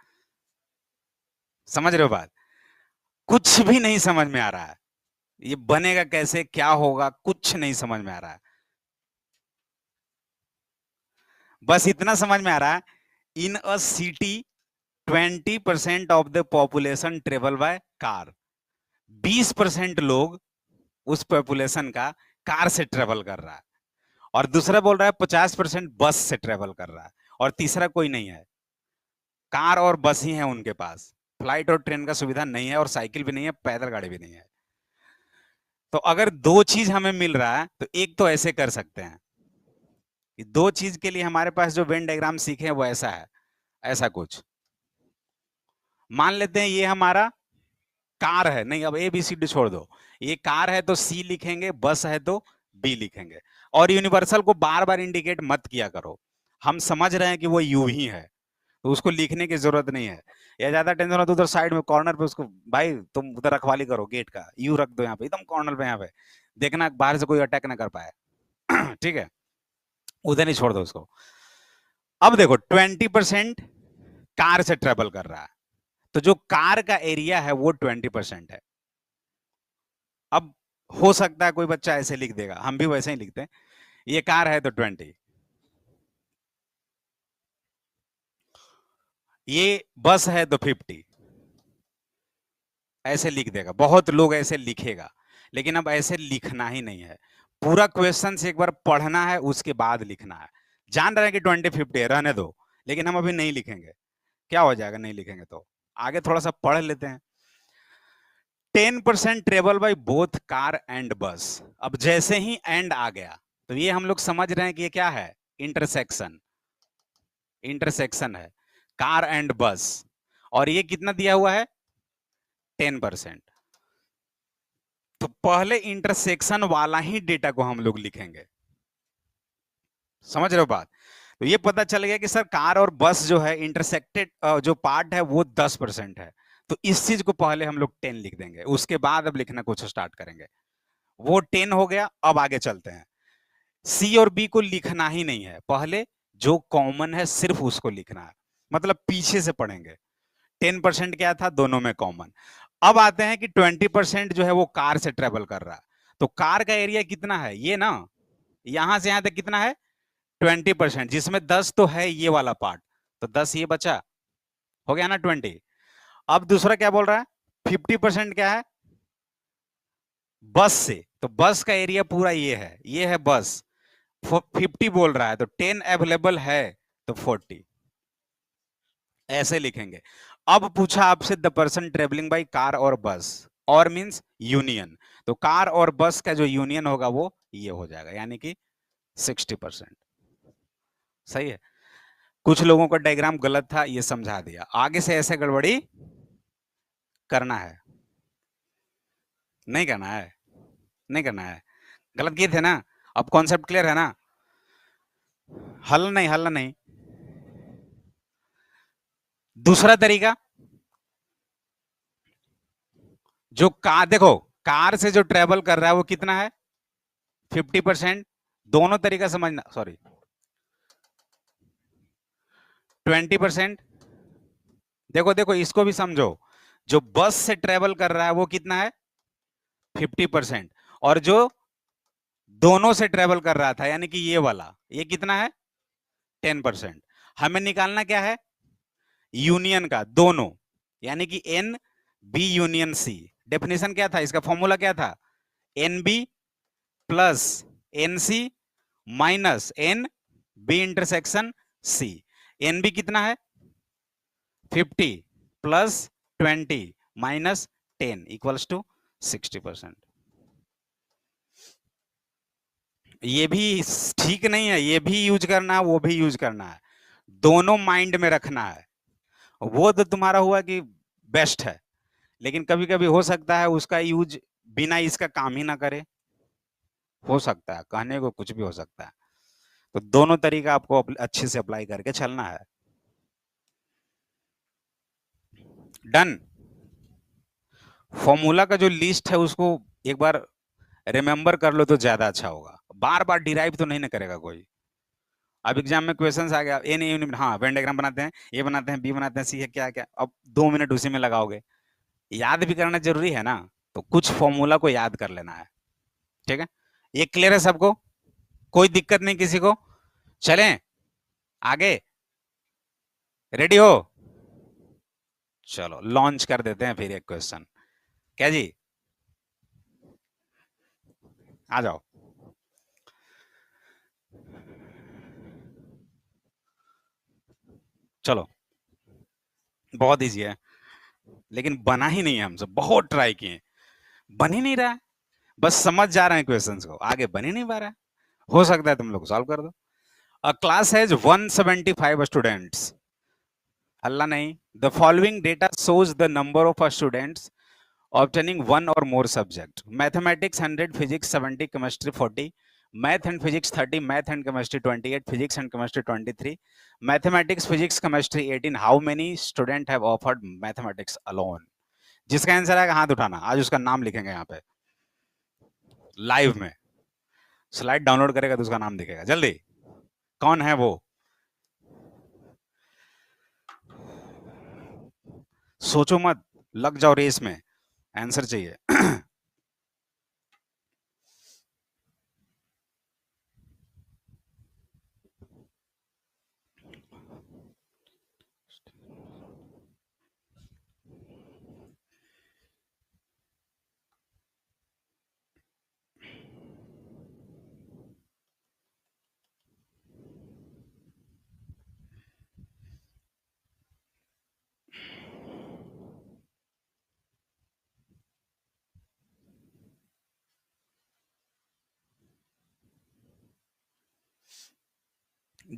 समझ रहे हो बात? कुछ भी नहीं समझ में आ रहा है, ये बनेगा कैसे, क्या होगा, कुछ नहीं समझ में आ रहा है, बस इतना समझ में आ रहा है, in a city 20% of the population travel by car, 20% लोग उस पॉपुलेशन का कार से ट्रेवल कर रहा है, और दूसरा बोल रहा है 50% बस से ट्रेवल कर रहा है, और तीसरा कोई नहीं है, कार और बस ही है उनके पास, फ्लाइट और ट्रेन का सुविधा नहीं है, और साइकिल भी नहीं है, पैदल गाड़ी भी नहीं है। तो अगर दो चीज हमें मिल रहा है तो एक तो ऐसे कर सकते हैं कि दो चीज के लिए हमारे पास जो वेन डायग्राम सीखे हैं वो ऐसा है, ऐसा कुछ मान लेते हैं। ये हमारा कार है, नहीं अब ए बी सी डी छोड़ दो, ये कार है तो सी लिखेंगे, बस है तो बी लिखेंगे। और यूनिवर्सल को बार बार इंडिकेट मत किया करो, हम समझ रहे हैं कि वो यू ही है, तो उसको लिखने की जरूरत नहीं है। या ज्यादा टेंशन हो तो उधर साइड में कॉर्नर पे उसको, भाई तुम उधर रखवाली करो गेट का, यू रख दो यहाँ पे एकदम कॉर्नर पे, यहाँ पे देखना बाहर से कोई अटैक ना कर पाए। ठीक है, उधर नहीं छोड़ दो उसको। अब देखो 20% कार से ट्रेवल कर रहा है, तो जो कार का एरिया है वो 20% है। अब हो सकता है कोई बच्चा ऐसे लिख देगा, हम भी वैसे ही लिखते हैं, ये कार है तो 20, ये बस है तो 50, ऐसे लिख देगा। बहुत लोग ऐसे लिखेगा, लेकिन अब ऐसे लिखना ही नहीं है। पूरा क्वेश्चन से एक बार पढ़ना है, उसके बाद लिखना है। जान रहे हैं कि 20-50 है, रहने दो, लेकिन हम अभी नहीं लिखेंगे। क्या हो जाएगा नहीं लिखेंगे तो? आगे थोड़ा सा पढ़ लेते हैं। 10% travel by both car and बस। अब जैसे ही एंड आ गया तो ये हम लोग समझ रहे हैं कि ये क्या है, इंटरसेक्शन, इंटरसेक्शन है कार एंड बस। और ये कितना दिया हुआ है, 10%। तो पहले इंटरसेक्शन वाला ही डेटा को हम लोग लिखेंगे, समझ रहे हो बात? तो ये पता चल गया कि सर कार और बस जो है इंटरसेक्टेड जो पार्ट है वो 10% है, तो इस चीज को पहले हम लोग 10 लिख देंगे, उसके बाद अब लिखना कुछ स्टार्ट करेंगे। वो 10 हो गया, अब आगे चलते हैं। सी और बी को लिखना ही नहीं है, पहले जो कॉमन है सिर्फ उसको लिखना है, मतलब पीछे से पढ़ेंगे। 10% क्या था, दोनों में कॉमन। अब आते हैं कि 20% जो है वो कार से ट्रेवल कर रहा है, तो कार का एरिया कितना है, ये ना, यहां से यहां तक कितना है, 20%, जिसमें 10 तो है ये वाला पार्ट, तो 10 ये बचा, हो गया ना 20। अब दूसरा क्या बोल रहा है, 50% क्या है, बस से, तो बस का एरिया पूरा ये है बस, 50 बोल रहा है, तो 10 अवेलेबल है तो 40, ऐसे लिखेंगे। अब पूछा आपसे the person travelling by car और बस, और मींस यूनियन, तो कार और बस का जो यूनियन होगा वो ये हो जाएगा, यानी कि 60%। सही है। कुछ लोगों का डायग्राम गलत था, ये समझा दिया, आगे से ऐसे गड़बड़ी करना है, नहीं करना है, नहीं करना है। गलत किए थे ना, अब कॉन्सेप्ट क्लियर है ना? हल नहीं, हल नहीं। दूसरा तरीका, जो कार, देखो कार से जो ट्रेवल कर रहा है वो कितना है, 50%। दोनों तरीका समझना, सॉरी 20%। देखो देखो इसको भी समझो, जो बस से ट्रेवल कर रहा है वो कितना है, 50%। और जो दोनों से ट्रेवल कर रहा था यानी कि ये वाला, ये कितना है, 10%। हमें निकालना क्या है, यूनियन का दोनों, यानी कि n B union C. Definition क्या था इसका, फॉर्मूला क्या था, n B plus N C minus n B intersection C. N B कितना है, 50 प्लस 20 माइनस 10 इक्वल्स टू 60%। ये भी ठीक नहीं है, ये भी यूज करना है, वो भी यूज करना है, दोनों माइंड में रखना है। वो तो तुम्हारा हुआ कि बेस्ट है, लेकिन कभी कभी हो सकता है उसका यूज बिना इसका काम ही ना करे, हो सकता है, कहने को कुछ भी हो सकता है। तो दोनों तरीका आपको अच्छे से अप्लाई करके चलना है। डन। फॉर्मूला का जो लिस्ट है उसको एक बार रिमेंबर कर लो तो ज्यादा अच्छा होगा, बार बार डिराइव तो नहीं ना करेगा कोई। अब एग्जाम में क्वेश्चंस आ गया, ए नहीं यूनिट, हाँ वेन डायग्राम बनाते हैं, ए बनाते हैं, बी बनाते हैं, सी है, क्या क्या, अब 2 मिनट उसी में लगाओगे। याद भी करना जरूरी है ना, तो कुछ फॉर्मूला को याद कर लेना है। ठीक है, ये क्लियर है सबको, कोई दिक्कत नहीं किसी को? चलें आगे, रेडी हो? चलो लॉन्च कर देते हैं फिर एक क्वेश्चन, क्या जी, आ जाओ। चलो बहुत इजी है, लेकिन बना ही नहीं है हमसे, बहुत ट्राई किए, बन ही नहीं रहा है। बस समझ जा रहे हैं क्वेश्चंस को, आगे बन ही नहीं पा रहा है। हो सकता है तुम लोग सॉल्व कर दो। अ क्लास हैज 175 स्टूडेंट्स, अल्लाह नहीं, the following data shows the number of students obtaining one or more subject: mathematics 100, physics 70, chemistry 40, math and physics 30, math and chemistry 28, physics and chemistry 23, mathematics physics chemistry 18. How many students have offered mathematics alone? जिसका answer आएगा हाथ उठाना, आज उसका नाम लिखेंगे यहाँ पे लाइव में, स्लाइड डाउनलोड करेगा तो उसका नाम दिखेगा, जल्दी कौन है वो? सोचो मत, लग जाओ रेस में, आंसर चाहिए।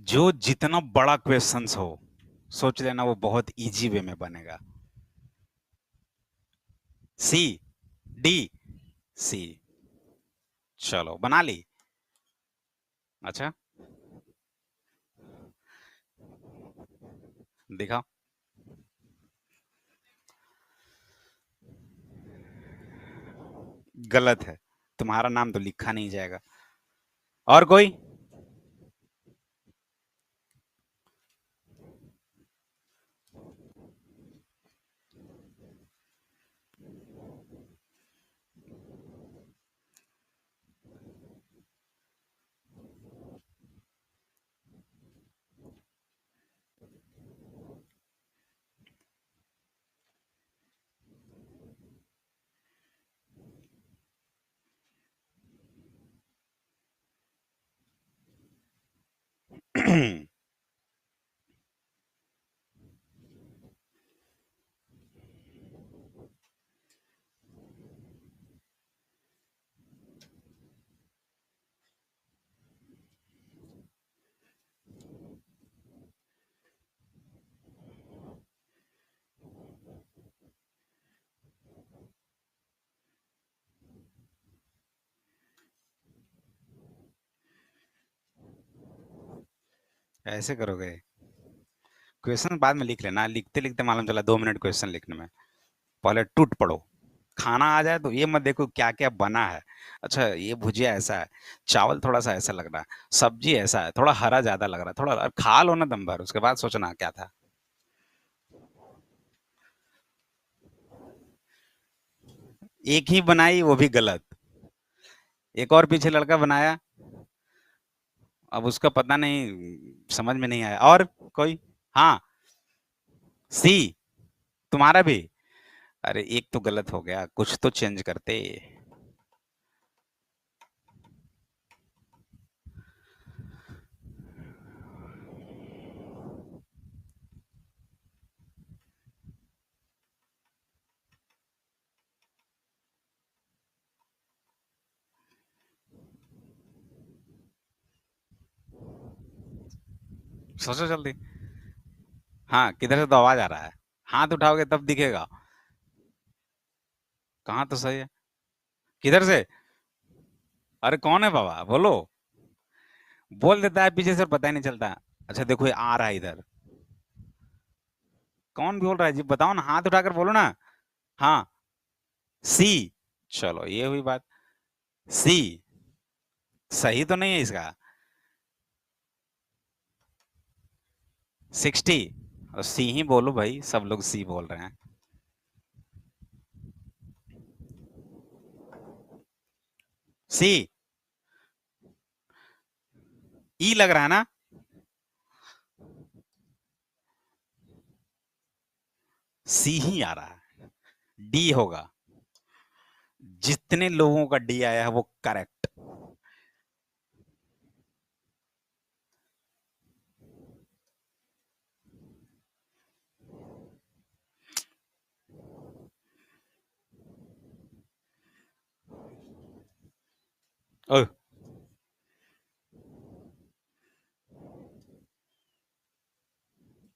जो जितना बड़ा क्वेश्चंस हो, सोच लेना वो बहुत इजी वे में बनेगा। सी, डी, सी। चलो बना ली। अच्छा, दिखाओ। गलत है, तुम्हारा नाम तो लिखा नहीं जाएगा। और कोई? ऐसे करोगे? क्वेश्चन बाद में लिख लेना, लिखते लिखते मालूम चला 2 मिनट क्वेश्चन लिखने में, पहले टूट पड़ो। खाना आ जाए तो ये मत देखो क्या क्या बना है, अच्छा ये भुजिया ऐसा है, चावल थोड़ा सा ऐसा लग रहा है, सब्जी ऐसा है, थोड़ा हरा ज्यादा लग रहा है, थोड़ा खा लो ना दम भर, उसके बाद सोचना क्या था। एक ही बनाई वो भी गलत, एक और पीछे लड़का बनाया, अब उसका पता नहीं, समझ में नहीं आया। और कोई? हाँ, सी, तुम्हारा भी? अरे एक तो गलत हो गया, कुछ तो चेंज करते। सोचो जल्दी। हाँ, किधर से तो आवाज आ रहा है, हाथ उठाओगे तब दिखेगा। कहाँ तो सही है, किधर से? अरे कौन है बाबा, बोलो। बोल देता है पीछे से, पता ही नहीं चलता। अच्छा देखो ये आ रहा है इधर, कौन बोल रहा है जी, बताओ ना, हाथ उठाकर बोलो ना। हाँ, सी। चलो ये हुई बात, सी सही तो नहीं है इसका। 60, सी ही बोलो भाई, सब लोग सी बोल रहे हैं। सी, ई लग रहा है ना? सी ही आ रहा है, डी होगा। जितने लोगों का डी आया है वो करेक्ट। ओह,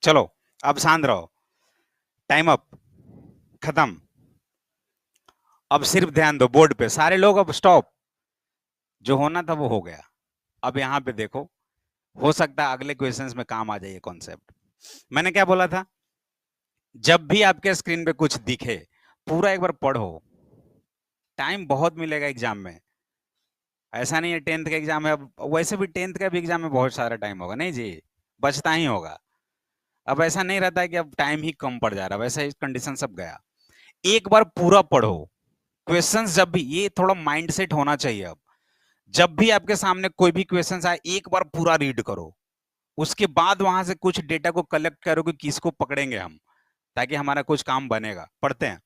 चलो अब शांत रहो। टाइम अप, खत्म। अब सिर्फ ध्यान दो बोर्ड पे, सारे लोग अब स्टॉप। जो होना था वो हो गया। अब यहाँ पे देखो, हो सकता है अगले क्वेश्चंस में काम आ जाए कॉन्सेप्ट। मैंने क्या बोला था, जब भी आपके स्क्रीन पे कुछ दिखे पूरा एक बार पढ़ो। टाइम बहुत मिलेगा एग्जाम में। ऐसा नहीं है टेंथ का एग्जाम है, अब वैसे भी टेंथ का भी एग्जाम में बहुत सारा टाइम होगा, नहीं जी, बचता ही होगा। अब ऐसा नहीं रहता है कि अब टाइम ही कम पड़ जा रहा है, वैसा ही कंडीशन सब गया। एक बार पूरा पढ़ो क्वेश्चंस, जब भी ये थोड़ा माइंड सेट होना चाहिए। अब जब भी आपके सामने कोई भी क्वेश्चंस आए एक बार पूरा रीड करो, उसके बाद वहां से कुछ डेटा को कलेक्ट करो कि किसको पकड़ेंगे हम, ताकि हमारा कुछ काम बनेगा। पढ़ते हैं।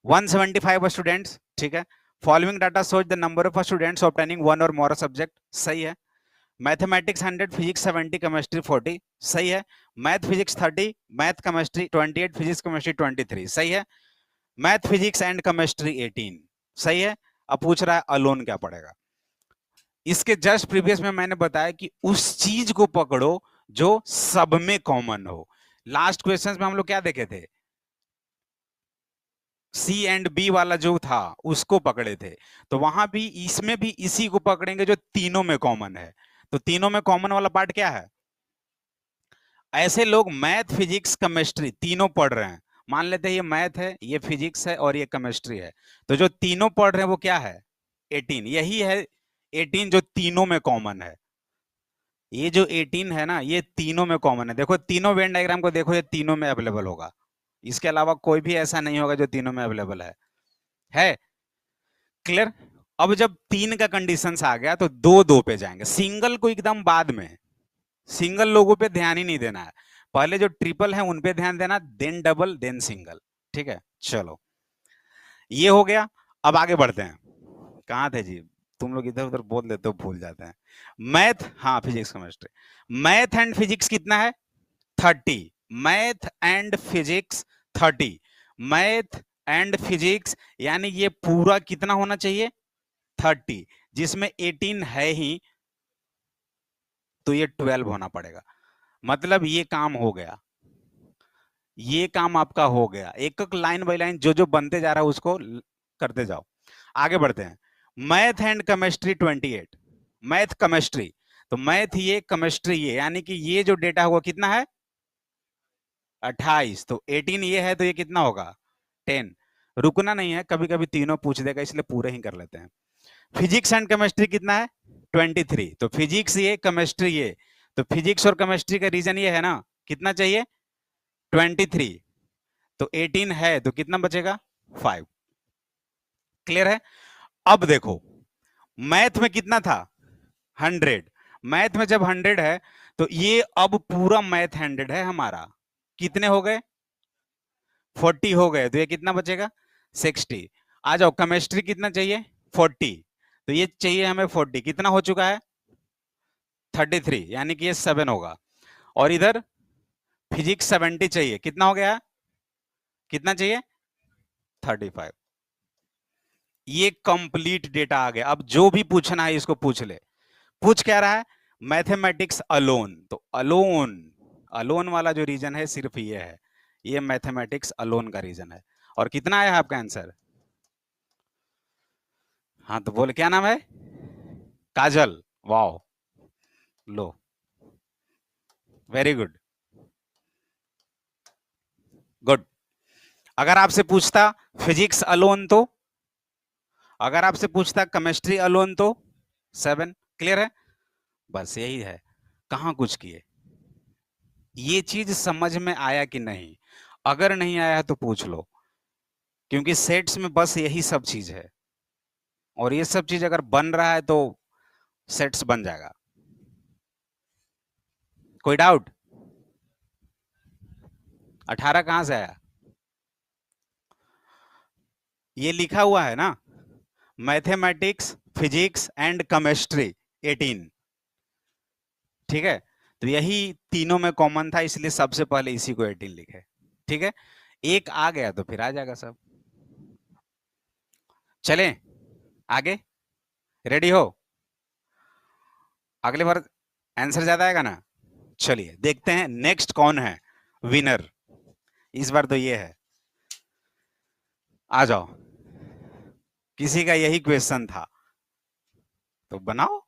175 स्टूडेंट्स, ठीक है। Following data shows the number of students obtaining one और मोर सब्जेक्ट, सही है। मैथमेटिक्स 100, फिजिक्स 70, केमिस्ट्री 40, सही है। Math physics 30, math chemistry 28, physics chemistry 23, सही है। मैथ फिजिक्स एंड केमिस्ट्री 18, सही है। अब पूछ रहा है अलोन क्या पड़ेगा। इसके जस्ट प्रीवियस में मैंने बताया कि उस चीज को पकड़ो जो सब में कॉमन हो। लास्ट क्वेश्चन में हम लोग क्या देखे थे, सी एंड बी वाला जो था उसको पकड़े थे। तो वहां भी इसमें भी इसी को पकड़ेंगे जो तीनों में कॉमन है। तो तीनों में कॉमन वाला पार्ट क्या है, ऐसे लोग मैथ फिजिक्स केमिस्ट्री तीनों पढ़ रहे हैं। मान लेते हैं ये मैथ है, ये फिजिक्स है और ये केमिस्ट्री है। तो जो तीनों पढ़ रहे हैं वो क्या है, 18, यही है 18 जो तीनों में कॉमन है। ये जो 18 है ना, ये तीनों में कॉमन है। देखो तीनों वेन डायग्राम को देखो, ये तीनों में अवेलेबल होगा। इसके अलावा कोई भी ऐसा नहीं होगा जो तीनों में अवेलेबल है। क्लियर। अब जब तीन का कंडीशन आ गया तो दो दो पे जाएंगे, सिंगल को एकदम बाद में। सिंगल लोगों पे ध्यान ही नहीं देना है, पहले जो ट्रिपल है उन पे ध्यान देना, देन डबल देन सिंगल। ठीक है, चलो ये हो गया। अब आगे बढ़ते हैं। कहाँ थे जी, तुम लोग इधर उधर बोल देते हो, भूल जाते हैं। मैथ, हाँ physics chemistry, math and physics कितना है, 30। Math and physics 30, math and physics, यानी ये पूरा कितना होना चाहिए, 30, जिसमें 18 है ही, तो ये 12 होना पड़ेगा। मतलब ये काम हो गया, ये काम आपका हो गया। एक एक लाइन बाय लाइन जो जो बनते जा रहा है उसको करते जाओ। आगे बढ़ते हैं। Math and chemistry 28, math chemistry, तो मैथ ये केमिस्ट्री ये, यानी कि ये जो डेटा होगा कितना है, 28। तो 18 ये है तो ये कितना होगा, 10। रुकना नहीं है, कभी कभी तीनों पूछ देगा इसलिए पूरे ही कर लेते हैं। फिजिक्स एंड केमिस्ट्री कितना है, 23। तो फिजिक्स ये केमिस्ट्री ये, तो फिजिक्स और केमिस्ट्री का रीजन ये है ना, कितना चाहिए, 23। तो 18 है तो कितना बचेगा, 5। क्लियर है। अब देखो मैथ में कितना था, 100। मैथ में जब 100 है तो ये अब पूरा मैथ 100 है हमारा। कितने हो गए, 40 हो गए, तो ये कितना बचेगा, 60। आ जाओ, केमिस्ट्री कितना चाहिए, 40। तो ये चाहिए हमें 40, कितना हो चुका है, 33, यानी कि ये 7 होगा। और इधर फिजिक्स 70 चाहिए, कितना हो गया, कितना चाहिए, 35। ये कंप्लीट डेटा आ गया। अब जो भी पूछना है इसको पूछ ले। पूछ क्या रहा है, मैथमेटिक्स अलोन, तो अलोन, अलोन वाला जो रीजन है सिर्फ ये है, ये मैथमेटिक्स अलोन का रीजन है। और कितना आया है आपका आंसर, हाँ तो बोले क्या नाम है, काजल, वाओ, लो, वेरी गुड, गुड। अगर आपसे पूछता फिजिक्स अलोन तो, अगर आपसे पूछता केमिस्ट्री अलोन तो 7। क्लियर है, बस यही है। कहाँ कुछ किए, ये चीज समझ में आया कि नहीं, अगर नहीं आया तो पूछ लो, क्योंकि सेट्स में बस यही सब चीज है। और ये सब चीज अगर बन रहा है तो सेट्स बन जाएगा। कोई डाउट, 18 कहां से आया, ये लिखा हुआ है ना, मैथमेटिक्स फिजिक्स एंड केमिस्ट्री 18। ठीक है, तो यही तीनों में कॉमन था, इसलिए सबसे पहले इसी को 18 लिखे। ठीक है, एक आ गया तो फिर आ जाएगा सब। चलें आगे, रेडी हो, अगली बार आंसर ज्यादा आएगा ना। चलिए देखते हैं नेक्स्ट कौन है विनर। इस बार तो ये है। आ जाओ, किसी का यही क्वेश्चन था तो बनाओ,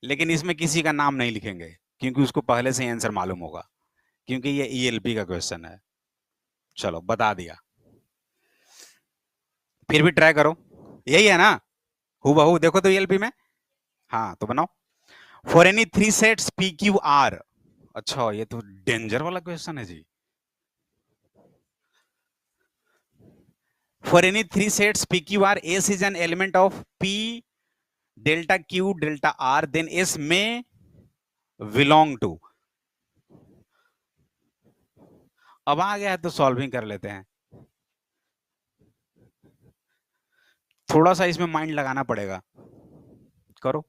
लेकिन इसमें किसी का नाम नहीं लिखेंगे क्योंकि उसको पहले से ही आंसर मालूम होगा, क्योंकि ये ईएलपी का क्वेश्चन है। चलो बता दिया, फिर भी ट्राई करो। यही है ना, हूबहू देखो तो ईएलपी में। हाँ तो बनाओ। For any three sets P Q R. अच्छा ये तो डेंजर वाला क्वेश्चन है जी। For any three sets P Q R, S is an element of P delta Q delta R, then S में बिलोंग टू। अब आ गया है तो सॉल्विंग कर लेते हैं। थोड़ा सा इसमें माइंड लगाना पड़ेगा, करो।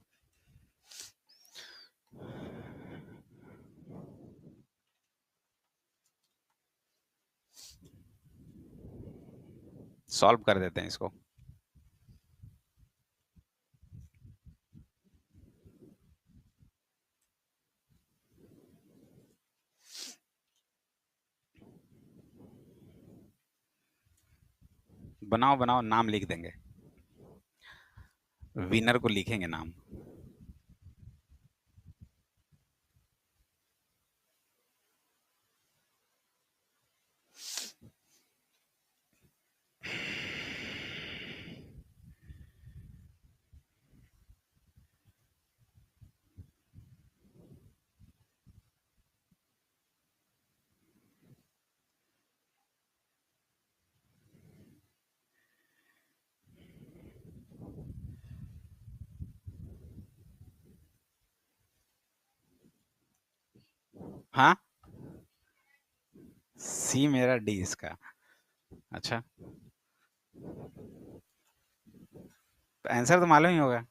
सॉल्व कर देते हैं इसको। बनाओ बनाओ, नाम लिख देंगे, विनर को लिखेंगे नाम। हाँ, सी मेरा डी इसका। अच्छा, आंसर तो मालूम ही होगा।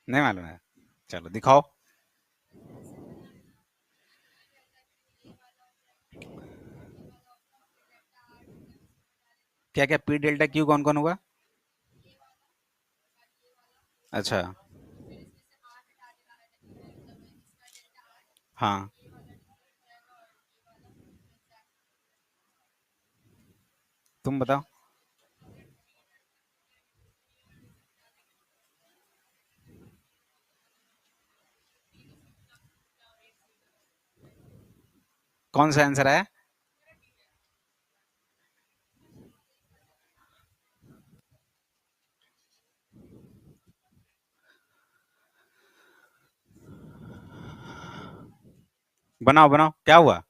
नहीं मालूम है, चलो दिखाओ। क्या क्या पी डेल्टा क्यू कौन कौन होगा? अच्छा, हाँ, तुम बताओ। कौन सा आंसर है? बनाओ बनाओ, क्या हुआ?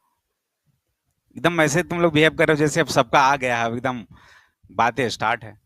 एकदम ऐसे तुम लोग बिहेव कर रहे हो जैसे अब सबका आ गया है, अब एकदम बातें स्टार्ट है।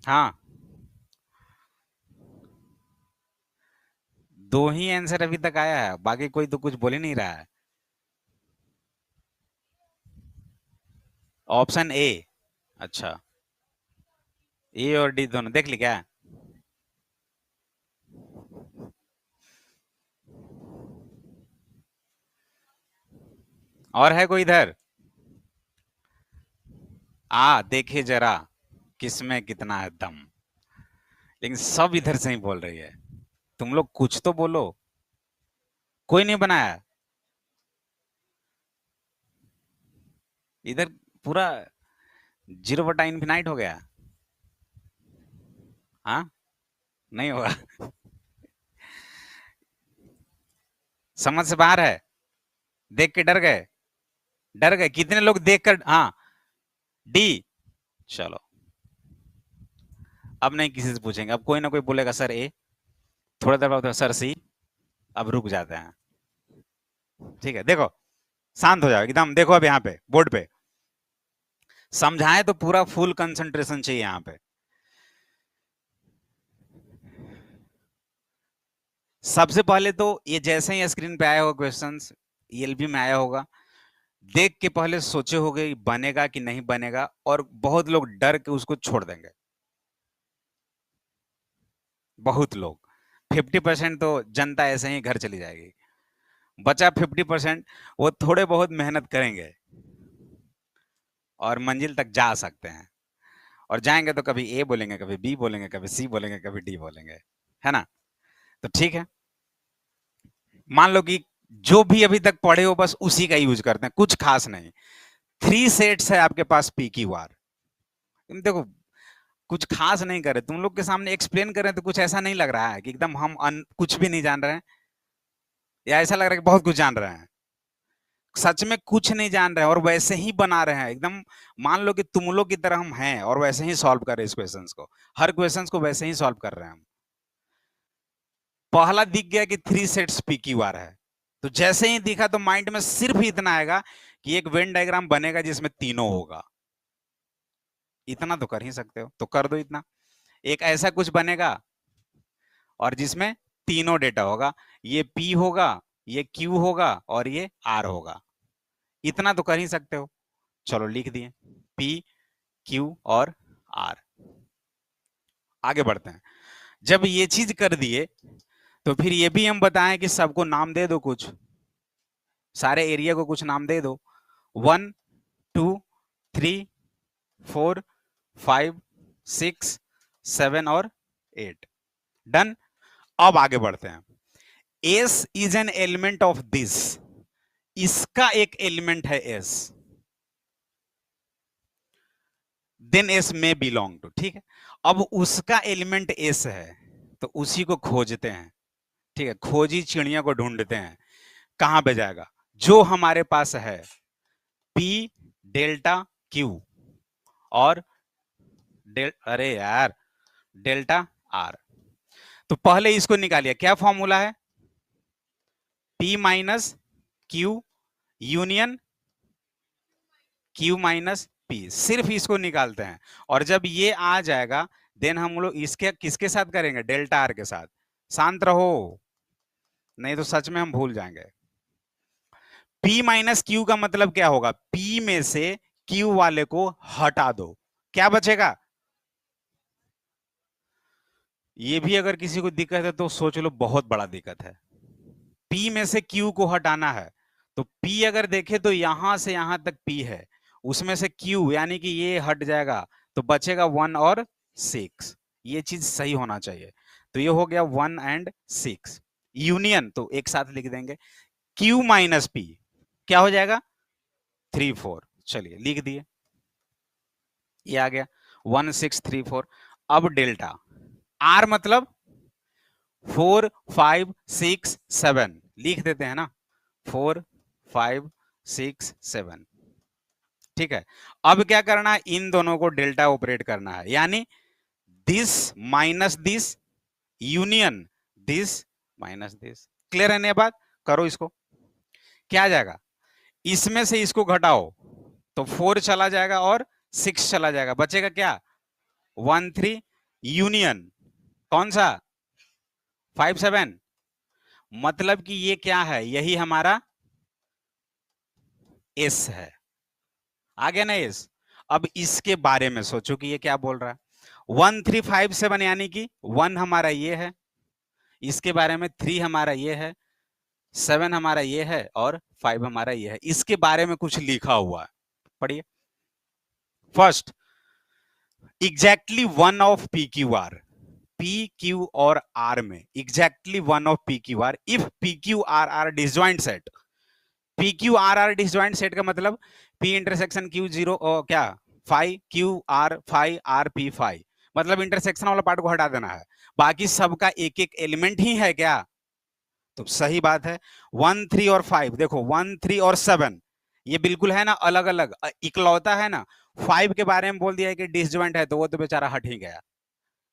हाँ, दो ही आंसर अभी तक आया है, बाकी कोई तो कुछ बोल ही नहीं रहा है। Option A. अच्छा, ए और डी दोनों देख ली क्या? और है कोई इधर? आ देखे जरा किसमें कितना है दम। लेकिन सब इधर से ही बोल रही है, तुम लोग कुछ तो बोलो। कोई नहीं बनाया इधर, पूरा 0/इनफिनाइट हो गया। हाँ, नहीं होगा। समझ से बाहर है। देख के डर गए, डर गए कितने लोग देखकर। हाँ, डी। चलो अब नहीं किसी से पूछेंगे, अब कोई ना कोई बोलेगा सर ए, थोड़ा देर बाद सर सी, अब रुक जाते हैं। ठीक है, देखो शांत हो जाओ एकदम, देखो अब यहाँ पे बोर्ड पे समझाएं तो पूरा फुल कंसंट्रेशन चाहिए यहाँ पे। सबसे पहले तो ये जैसे ही स्क्रीन पे आया होगा क्वेश्चंस, ईएलबी में आया होगा, देख के पहले सोचे होगे बनेगा कि नहीं बनेगा, और बहुत लोग डर के उसको छोड़ देंगे। बहुत लोग, 50% तो जनता ऐसे ही घर चली जाएगी। बचा 50% वो थोड़े बहुत मेहनत करेंगे और मंजिल तक जा सकते हैं। और जाएंगे तो कभी ए बोलेंगे, कभी बी बोलेंगे, कभी सी बोलेंगे, कभी डी बोलेंगे, है ना? तो ठीक है, मान लो कि जो भी अभी तक पढ़े हो बस उसी का यूज करते हैं, कुछ खास नहीं। 3 सेट्स है आपके पास पी क्यू आर। देखो कुछ खास नहीं करे, तुम लोग के सामने एक्सप्लेन करें तो कुछ ऐसा नहीं लग रहा है कि एकदम हम कुछ भी नहीं जान रहे हैं, या ऐसा लग रहा है कि बहुत कुछ जान रहे हैं। सच में कुछ नहीं जान रहे हैं और वैसे ही बना रहे हैं एकदम। मान लो कि तुम लोग की तरह हम हैं और वैसे ही सॉल्व कर रहे हैं इस क्वेश्चंस को, हर क्वेश्चंस को वैसे ही सॉल्व कर रहे हैं हम। पहला दिख गया कि 3 सेट्स पी क्यू आर है, तो जैसे ही दिखा तो माइंड में सिर्फ इतना आएगा कि एक वेन डायग्राम बनेगा जिसमें तीनों होगा। इतना तो कर ही सकते हो, तो कर दो इतना। एक ऐसा कुछ बनेगा और जिसमें तीनों डेटा होगा, ये P होगा, ये Q होगा और ये R होगा। इतना तो कर ही सकते हो। चलो लिख दिए P, Q और R। आगे बढ़ते हैं। जब ये चीज कर दिए तो फिर ये भी हम बताएं कि सबको नाम दे दो, कुछ सारे एरिया को कुछ नाम दे दो। 1, 2, 3, 4, 5, 6, 7 और 8। डन। अब आगे बढ़ते हैं। S is an element of this, इसका एक एलिमेंट है एस, देन एस में बिलोंग टू। ठीक है, अब उसका एलिमेंट एस है तो उसी को खोजते हैं। ठीक है, खोजी चिड़िया को ढूंढते हैं, कहां पे जाएगा? जो हमारे पास है P डेल्टा Q और अरे यार डेल्टा R। तो पहले इसको निकालिए, क्या फॉर्मूला है? P minus Q union Q minus P, सिर्फ इसको निकालते हैं। और जब ये आ जाएगा देन हम लोग इसके किसके साथ करेंगे? डेल्टा R के साथ। शांत रहो, नहीं तो सच में हम भूल जाएंगे। P माइनस Q का मतलब क्या होगा? P में से Q वाले को हटा दो, क्या बचेगा? ये भी अगर किसी को दिक्कत है तो सोच लो बहुत बड़ा दिक्कत है। P में से Q को हटाना है, तो P अगर देखे तो यहां से यहां तक P है, उसमें से Q यानी कि ये हट जाएगा तो बचेगा 1 और 6। ये चीज सही होना चाहिए। तो ये हो गया 1 एंड 6 यूनियन, तो एक साथ लिख देंगे Q माइनस P क्या हो जाएगा? 3, 4। चलिए लिख दिए, ये आ गया 1, 6, 3, 4। अब डेल्टा R मतलब 4, 5, 6, 7 लिख देते हैं ना, 4, 5, 6, 7। ठीक है, अब क्या करना है? इन दोनों को डेल्टा ऑपरेट करना है, यानी this minus this union this minus this. Clear है ना बात? करो इसको, क्या आ जाएगा? इसमें से इसको घटाओ तो 4 चला जाएगा और 6 चला जाएगा, बचेगा क्या? 1, 3 यूनियन कौन सा? 5, 7। मतलब कि ये क्या है? यही हमारा एस है। आ गया ना एस? अब इसके बारे में सोचो कि ये क्या बोल रहा है। 1, 3, 5, 7 यानी कि 1 हमारा ये है, इसके बारे में 3 हमारा ये है, 7 हमारा ये है और 5 हमारा ये है। इसके बारे में कुछ लिखा हुआ है, पढ़िए। First, exactly one of P Q R, P Q और आर में exactly one of P Q R if P Q R are disjoint set. P Q R are disjoint set का मतलब पी इंटरसेक्शन क्यू जीरो क्या five Q R five R P five, मतलब intersection वाला part को हटा देना है, बाकी सबका एक एक एलिमेंट ही है क्या? तो सही बात है। 1, 3 और 5 देखो, 1, 3 और 7 ये बिल्कुल है ना अलग अलग, इकलौता है ना 5 के बारे में बोल दिया है कि डिसजॉइंट है, तो वो तो बेचारा हट ही गया।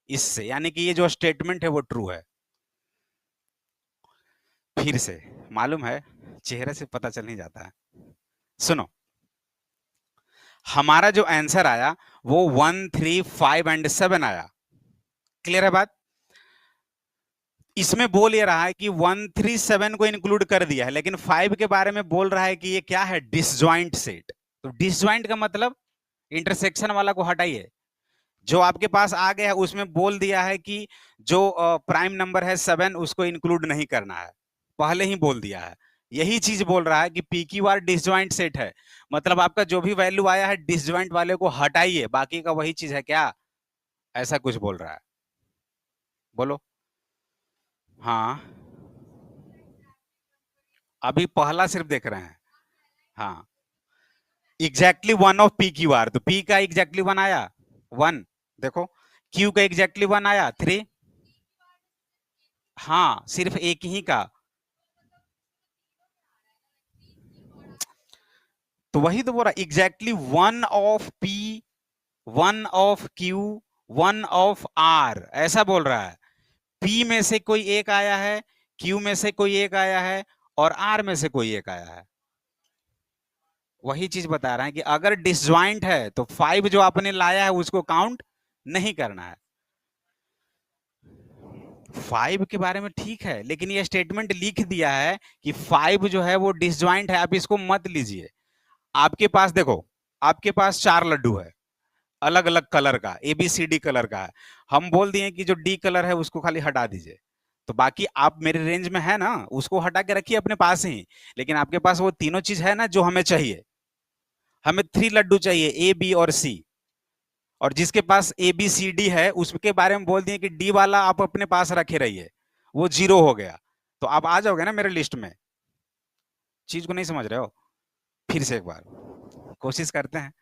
इससे, यानी कि ये जो स्टेटमेंट है वो ट्रू है। फिर से मालूम है, चेहरे से पता चल नहीं जाता है। सुनो, हमारा जो आंसर आया वो 1, 3, 5 एंड 7 आया। क्लियर है बात? इसमें बोल ये रहा है कि 1, 3, 7 को इंक्लूड कर दिया है, लेकिन 5 के बारे में बोल रहा है कि ये क्या है, डिसजॉइंट सेट। तो डिसजॉइंट का मतलब इंटरसेक्शन वाला को हटाइए, जो आपके पास आ गया है उसमें बोल दिया है कि जो प्राइम नंबर है 7 उसको इंक्लूड नहीं करना है, पहले ही बोल दिया है। यही चीज बोल रहा है कि P Q are disjoint set है, मतलब आपका जो भी वैल्यू आया है डिसजॉइंट वाले को हटाइए, बाकी का वही चीज है क्या, ऐसा कुछ बोल रहा है। बोलो। हाँ, अभी पहला सिर्फ देख रहे हैं। हाँ, exactly one of P Q are, तो पी का एग्जैक्टली वन आया, वन। देखो, क्यू का एग्जैक्टली वन आया, थ्री। हाँ, सिर्फ एक ही का। तो वही तो बोल रहा, exactly one of P, one of Q, one of R, ऐसा बोल रहा है। पी में से कोई एक आया है, क्यू में से कोई एक आया है, और आर में से कोई एक आया है। वही चीज बता रहे हैं कि अगर डिसज्वाइंट है तो 5 जो आपने लाया है उसको काउंट नहीं करना है। 5 के बारे में ठीक है, लेकिन ये स्टेटमेंट लिख दिया है कि 5 जो है वो डिसज्वाइंट है, आप इसको मत लीजिए। आपके पास देखो, आपके पास 4 लड्डू है, अलग अलग कलर का, A B C D colour का है। हम बोल दिए कि जो डी कलर है उसको खाली हटा दीजिए, तो बाकी आप मेरे रेंज में है ना, उसको हटा के रखिए अपने पास ही। लेकिन आपके पास वो तीनों चीज है ना जो हमें चाहिए। हमें 3 लड्डू चाहिए, ए बी और सी। और जिसके पास ए बी सी डी है उसके बारे में बोल दिए कि डी वाला आप अपने पास रखे रहिए, वो 0 हो गया। तो आप आ जाओगे ना मेरे लिस्ट में। चीज को नहीं समझ रहे हो? फिर से एक बार कोशिश करते हैं।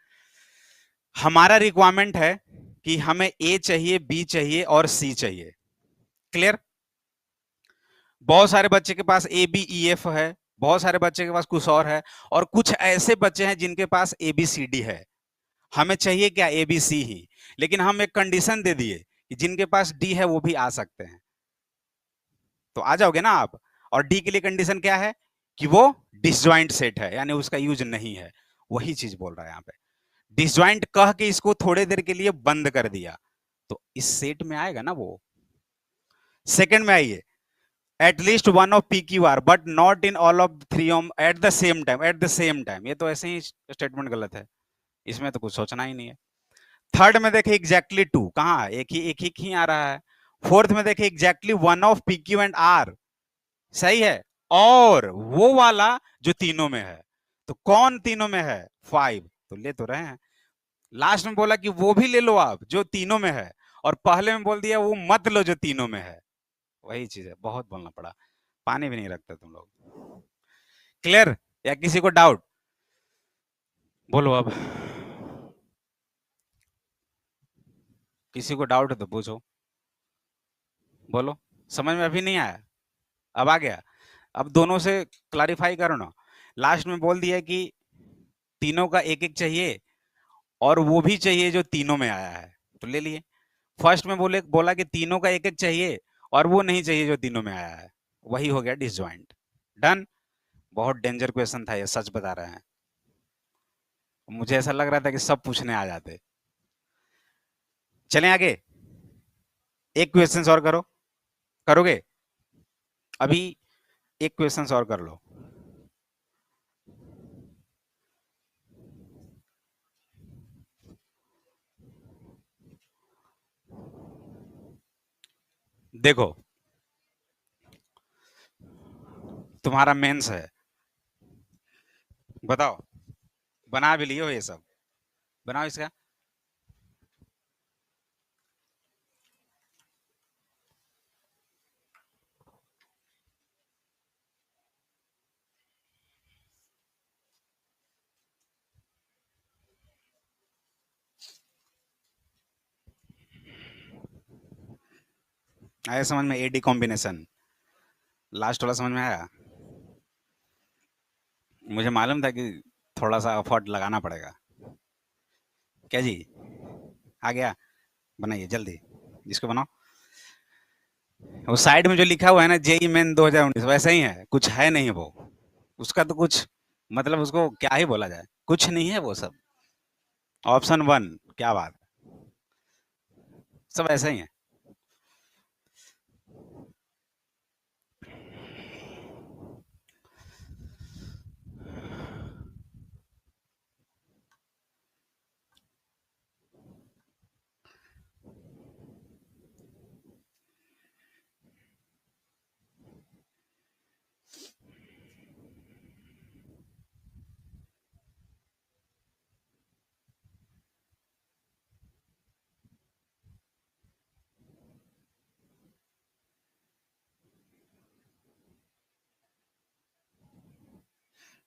हमारा रिक्वायरमेंट है कि हमें ए चाहिए, बी चाहिए और सी चाहिए। क्लियर? बहुत सारे बच्चे के पास ए बी ई एफ है, बहुत सारे बच्चे के पास कुछ और है, और कुछ ऐसे बच्चे हैं जिनके पास ए बी सी डी है। हमें चाहिए क्या, ए बी सी ही। लेकिन हम एक कंडीशन दे दिए कि जिनके पास डी है वो भी आ सकते हैं। तो आ जाओगे ना आप? और डी के लिए कंडीशन क्या है कि वो डिसजॉइंट सेट है, यानी उसका यूज नहीं है। वही चीज बोल रहा है यहाँ पे। डिसजॉइंट कह के इसको थोड़ी देर के लिए बंद कर दिया, तो इस सेट में आएगा ना वो। सेकंड में आइए, at least one of P Q are but not in all of three at the same time, at the same time, ये तो ऐसे ही स्टेटमेंट गलत है, इसमें तो कुछ सोचना ही नहीं है। थर्ड में देखे एग्जैक्टली टू, कहाँ है, एक ही आ रहा है। फोर्थ में देखे exactly one of P Q and R, सही है, और वो वाला जो तीनों में है। तो कौन तीनों में है, 5, तो ले तो रहे हैं। लास्ट में बोला कि वो भी ले लो आप जो तीनों में है, और पहले में बोल दिया वो मत लो जो तीनों में है। वही चीज है, बहुत बोलना पड़ा। पानी भी नहीं रखते तुम लोग। क्लियर? या किसी को डाउट? बोलो अब, किसी को डाउट है तो पूछो। बोलो। समझ में अभी नहीं आया? अब आ गया? अब दोनों से क्लैरिफाई करो ना। लास्ट में बोल दिया कि तीनों का एक एक चाहिए, और वो भी चाहिए जो तीनों में आया है, तो ले लिए। फर्स्ट में बोला कि तीनों का एक एक चाहिए, और वो नहीं चाहिए जो तीनों में आया है, वही हो गया डिसजॉइंट। डन। बहुत डेंजर क्वेश्चन था ये, सच बता रहे हैं। मुझे ऐसा लग रहा था कि सब पूछने आ जाते। चलें आगे, एक क्वेश्चन और करो। करोगे? अभी एक क्वेश्चन और कर लो। देखो, तुम्हारा मेंस है, बताओ। बना भी लियो ये सब, बनाओ इसका। आया समझ में, एडी कॉम्बिनेशन, लास्ट वाला समझ में आया? मुझे मालूम था कि थोड़ा सा एफर्ट लगाना पड़ेगा। क्या जी? आ गया? बनाइए जल्दी। इसको बनाओ। वो साइड में जो लिखा हुआ है ना जेई मेन 2019 वैसा ही है, कुछ है नहीं वो। उसका तो कुछ मतलब उसको क्या ही बोला जाए, कुछ नहीं है वो सब। ऑप्शन वन, क्या बात है, सब ऐसा ही है।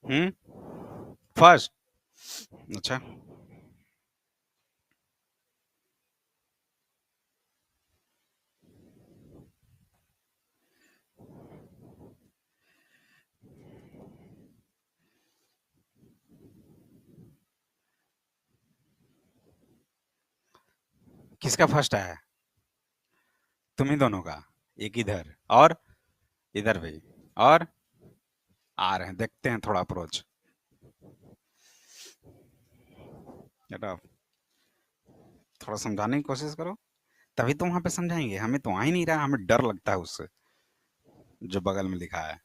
हम्म, फर्स्ट। अच्छा, किसका फर्स्ट आया है? तुम ही दोनों का। एक इधर और इधर भी, और आ रहे हैं, देखते हैं थोड़ा अप्रोच। बेटा थोड़ा समझाने की कोशिश करो, तभी तो वहां पे समझाएंगे। हमें तो आ ही नहीं रहा, हमें डर लगता है उससे जो बगल में लिखा है।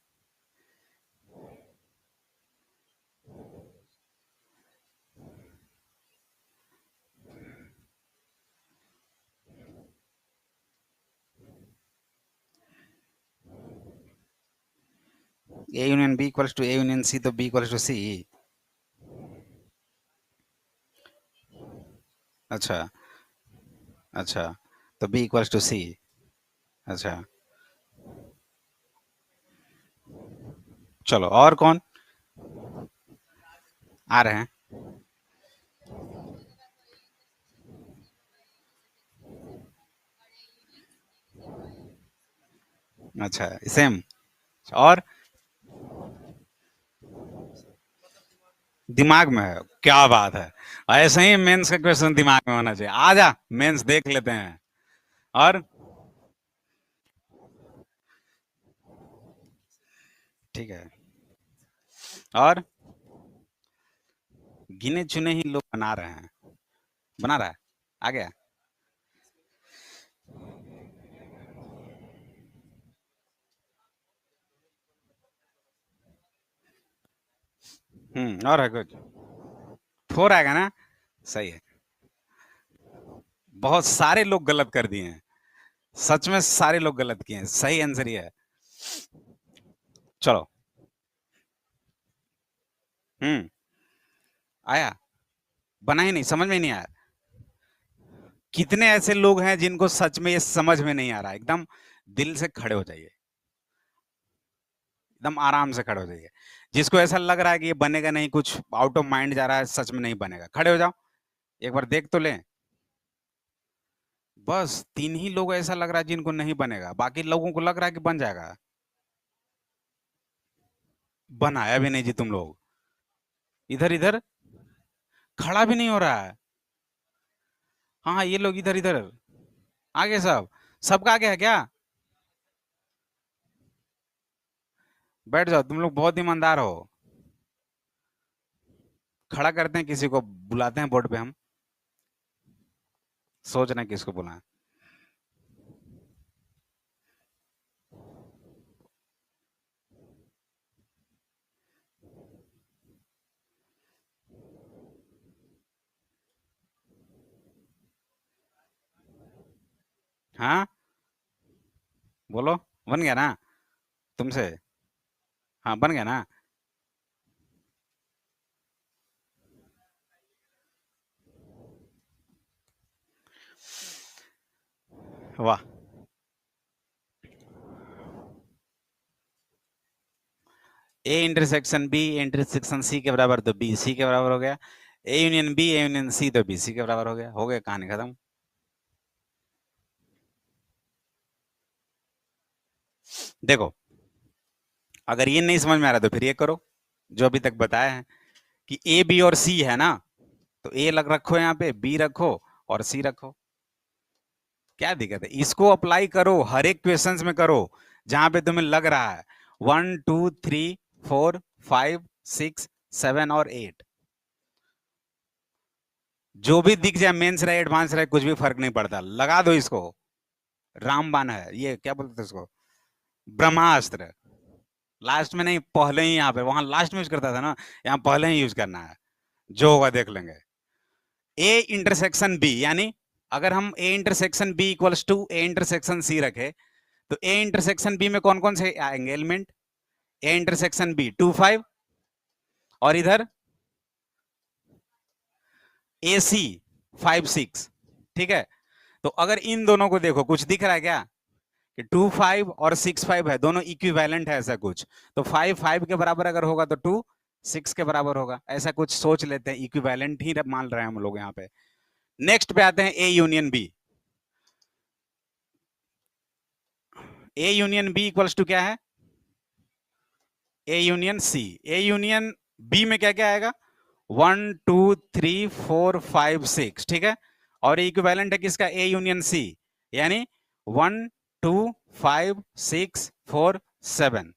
A union B equals to A union C, तो बी इक्वल्स टू सी। अच्छा, अच्छा, तो बी इक्वल्स टू सी। अच्छा, चलो और कौन आ रहे हैं? अच्छा, सेम। और दिमाग में है, क्या बात है। ऐसे ही मेंस का क्वेश्चन दिमाग में होना चाहिए। आ जा, मेंस देख लेते हैं। और ठीक है, और गिने चुने ही लोग बना रहे हैं, बना रहा है। आ गया। और है कुछ? फोर आएगा ना? सही है। बहुत सारे लोग गलत कर दिए हैं, सच में सारे लोग गलत किए हैं, सही आंसर ये है। चलो। हम्म, आया, बना ही नहीं, समझ में ही नहीं आया। कितने ऐसे लोग हैं जिनको सच में ये समझ में नहीं आ रहा? एकदम दिल से खड़े हो जाइए, एकदम आराम से खड़े हो जाइए। जिसको ऐसा लग रहा है कि ये बनेगा नहीं, कुछ आउट ऑफ माइंड जा रहा है, सच में नहीं बनेगा, खड़े हो जाओ, एक बार देख तो लें। बस तीन ही लोग ऐसा लग रहा है जिनको नहीं बनेगा, बाकी लोगों को लग रहा है कि बन जाएगा। बनाया भी नहीं जी तुम लोग। इधर इधर खड़ा भी नहीं हो रहा है। हाँ हाँ, ये लोग इधर इधर आगे, सब सबका आगे है क्या? बैठ जाओ, तुम लोग बहुत ईमानदार हो। खड़ा करते हैं, किसी को बुलाते हैं बोर्ड पे हम। सोच रहे हैं किसको बुलाएं। हाँ, बोलो। बन गया ना तुमसे? हाँ, बन गया ना? वाह। A intersection B intersection C के बराबर, तो बी सी के बराबर हो गया। A union B A union C, तो बी सी के बराबर हो गया, कहानी खत्म। देखो, अगर ये नहीं समझ में आ रहा तो फिर ये करो जो अभी तक बताया है, कि ए बी और सी है ना, तो ए लग रखो, यहाँ पे बी रखो और सी रखो। क्या दिक्कत है? इसको अप्लाई करो, हर एक क्वेश्चंस में करो जहां पे तुम्हें लग रहा है 1 2 3 4 5 6 7 और 8, जो भी दिख जाए, मेंस रहे एडवांस रहे, कुछ भी फर्क नहीं पड़ता, लगा दो इसको। रामबाण है ये, क्या बोलते थे उसको, ब्रह्मास्त्र। लास्ट में नहीं, पहले ही, यहाँ पे, वहां लास्ट में यूज करता था ना, यहाँ पहले ही यूज करना है, जो होगा देख लेंगे। ए इंटरसेक्शन बी, यानी अगर हम A intersection B equals to A intersection C रखे, तो ए इंटरसेक्शन बी में कौन कौन से आएंगे एलिमेंट? ए इंटरसेक्शन बी 2 5, और इधर ए सी 5 6, ठीक है। तो अगर इन दोनों को देखो, कुछ दिख रहा है क्या कि 2 5 और 6 5 है, दोनों इक्विवेलेंट है ऐसा कुछ, तो 5 5 के बराबर अगर होगा तो 2 6 के बराबर होगा, ऐसा कुछ सोच लेते हैं, इक्विवेलेंट ही मान रहे हैं हम लोग यहाँ पे। नेक्स्ट पे आते हैं A union B. A union B equals to क्या है? A union C. A union B में क्या क्या आएगा? 1 2 3 4 5 6, ठीक है। और इक्विवेलेंट है किसका? ए यूनियन सी, यानी 1 2 5 6 4 7,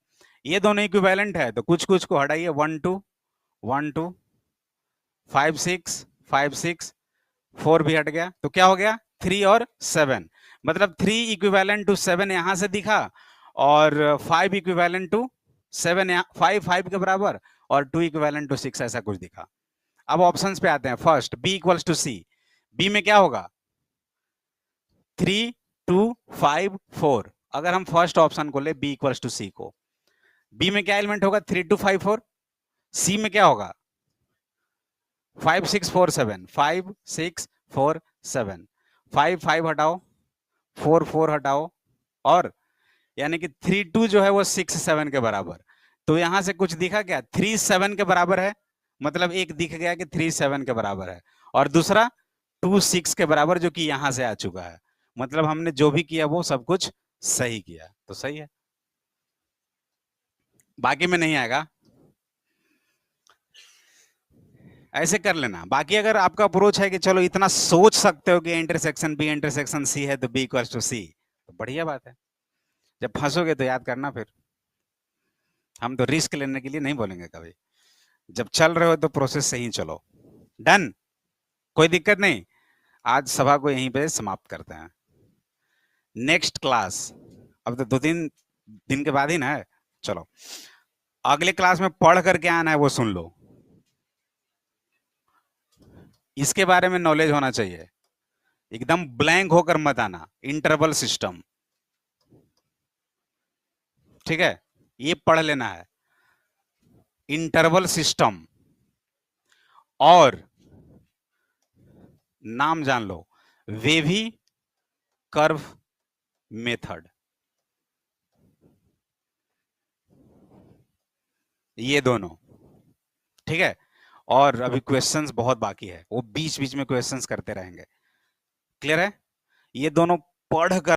ये दोनों इक्विवेलेंट है, तो कुछ कुछ को हटाइए, 1 2 1 2 5 6 5 6 4 भी हट गया, तो क्या हो गया? 3 और 7, मतलब 3 इक्विवेलेंट टू 7 यहां से दिखा, और 5 इक्विवेलेंट टू 7, 5 5 के बराबर, और 2 इक्विवेलेंट टू 6, ऐसा कुछ दिखा। अब ऑप्शंस पे आते हैं। First B equals to C, B में क्या होगा? 3 2 5 4। अगर हम फर्स्ट ऑप्शन को ले, बी इक्वल्स टू सी को, बी में क्या एलिमेंट होगा? 3 2 5 4। सी में क्या होगा? 5 6 4 7, 5 6 4 7, 5 5 हटाओ, 4 4 हटाओ, और यानी कि 3 2 जो है वो 6 7 के बराबर। तो यहां से कुछ दिखा क्या? 3 7 के बराबर है, मतलब एक दिख गया कि 3 7 के बराबर है, और दूसरा 2 6 के बराबर, जो कि यहां से आ चुका है। मतलब हमने जो भी किया वो सब कुछ सही किया, तो सही है। बाकी में नहीं आएगा, ऐसे कर लेना। बाकी अगर आपका अप्रोच है कि चलो इतना सोच सकते हो कि इंटरसेक्शन बी इंटरसेक्शन सी है, तो बी इक्वल्स टू सी, तो बढ़िया बात है। जब फंसोगे तो याद करना, फिर हम तो रिस्क लेने के लिए नहीं बोलेंगे कभी। जब चल रहे हो तो प्रोसेस से ही चलो। डन, कोई दिक्कत नहीं। आज सभा को यहीं पे समाप्त करते हैं। नेक्स्ट क्लास अब तो 2 3 दिन के बाद ही ना है। चलो, अगले क्लास में पढ़ करके आना है, वो सुन लो। इसके बारे में नॉलेज होना चाहिए, एकदम ब्लैंक होकर मत आना। इंटरवल सिस्टम, ठीक है, ये पढ़ लेना है। इंटरवल सिस्टम, और नाम जान लो, वेवी कर्व मेथड, ये दोनों, ठीक है। और अभी क्वेश्चंस बहुत बाकी है, वो बीच बीच में क्वेश्चंस करते रहेंगे। क्लियर है? ये दोनों पढ़ कर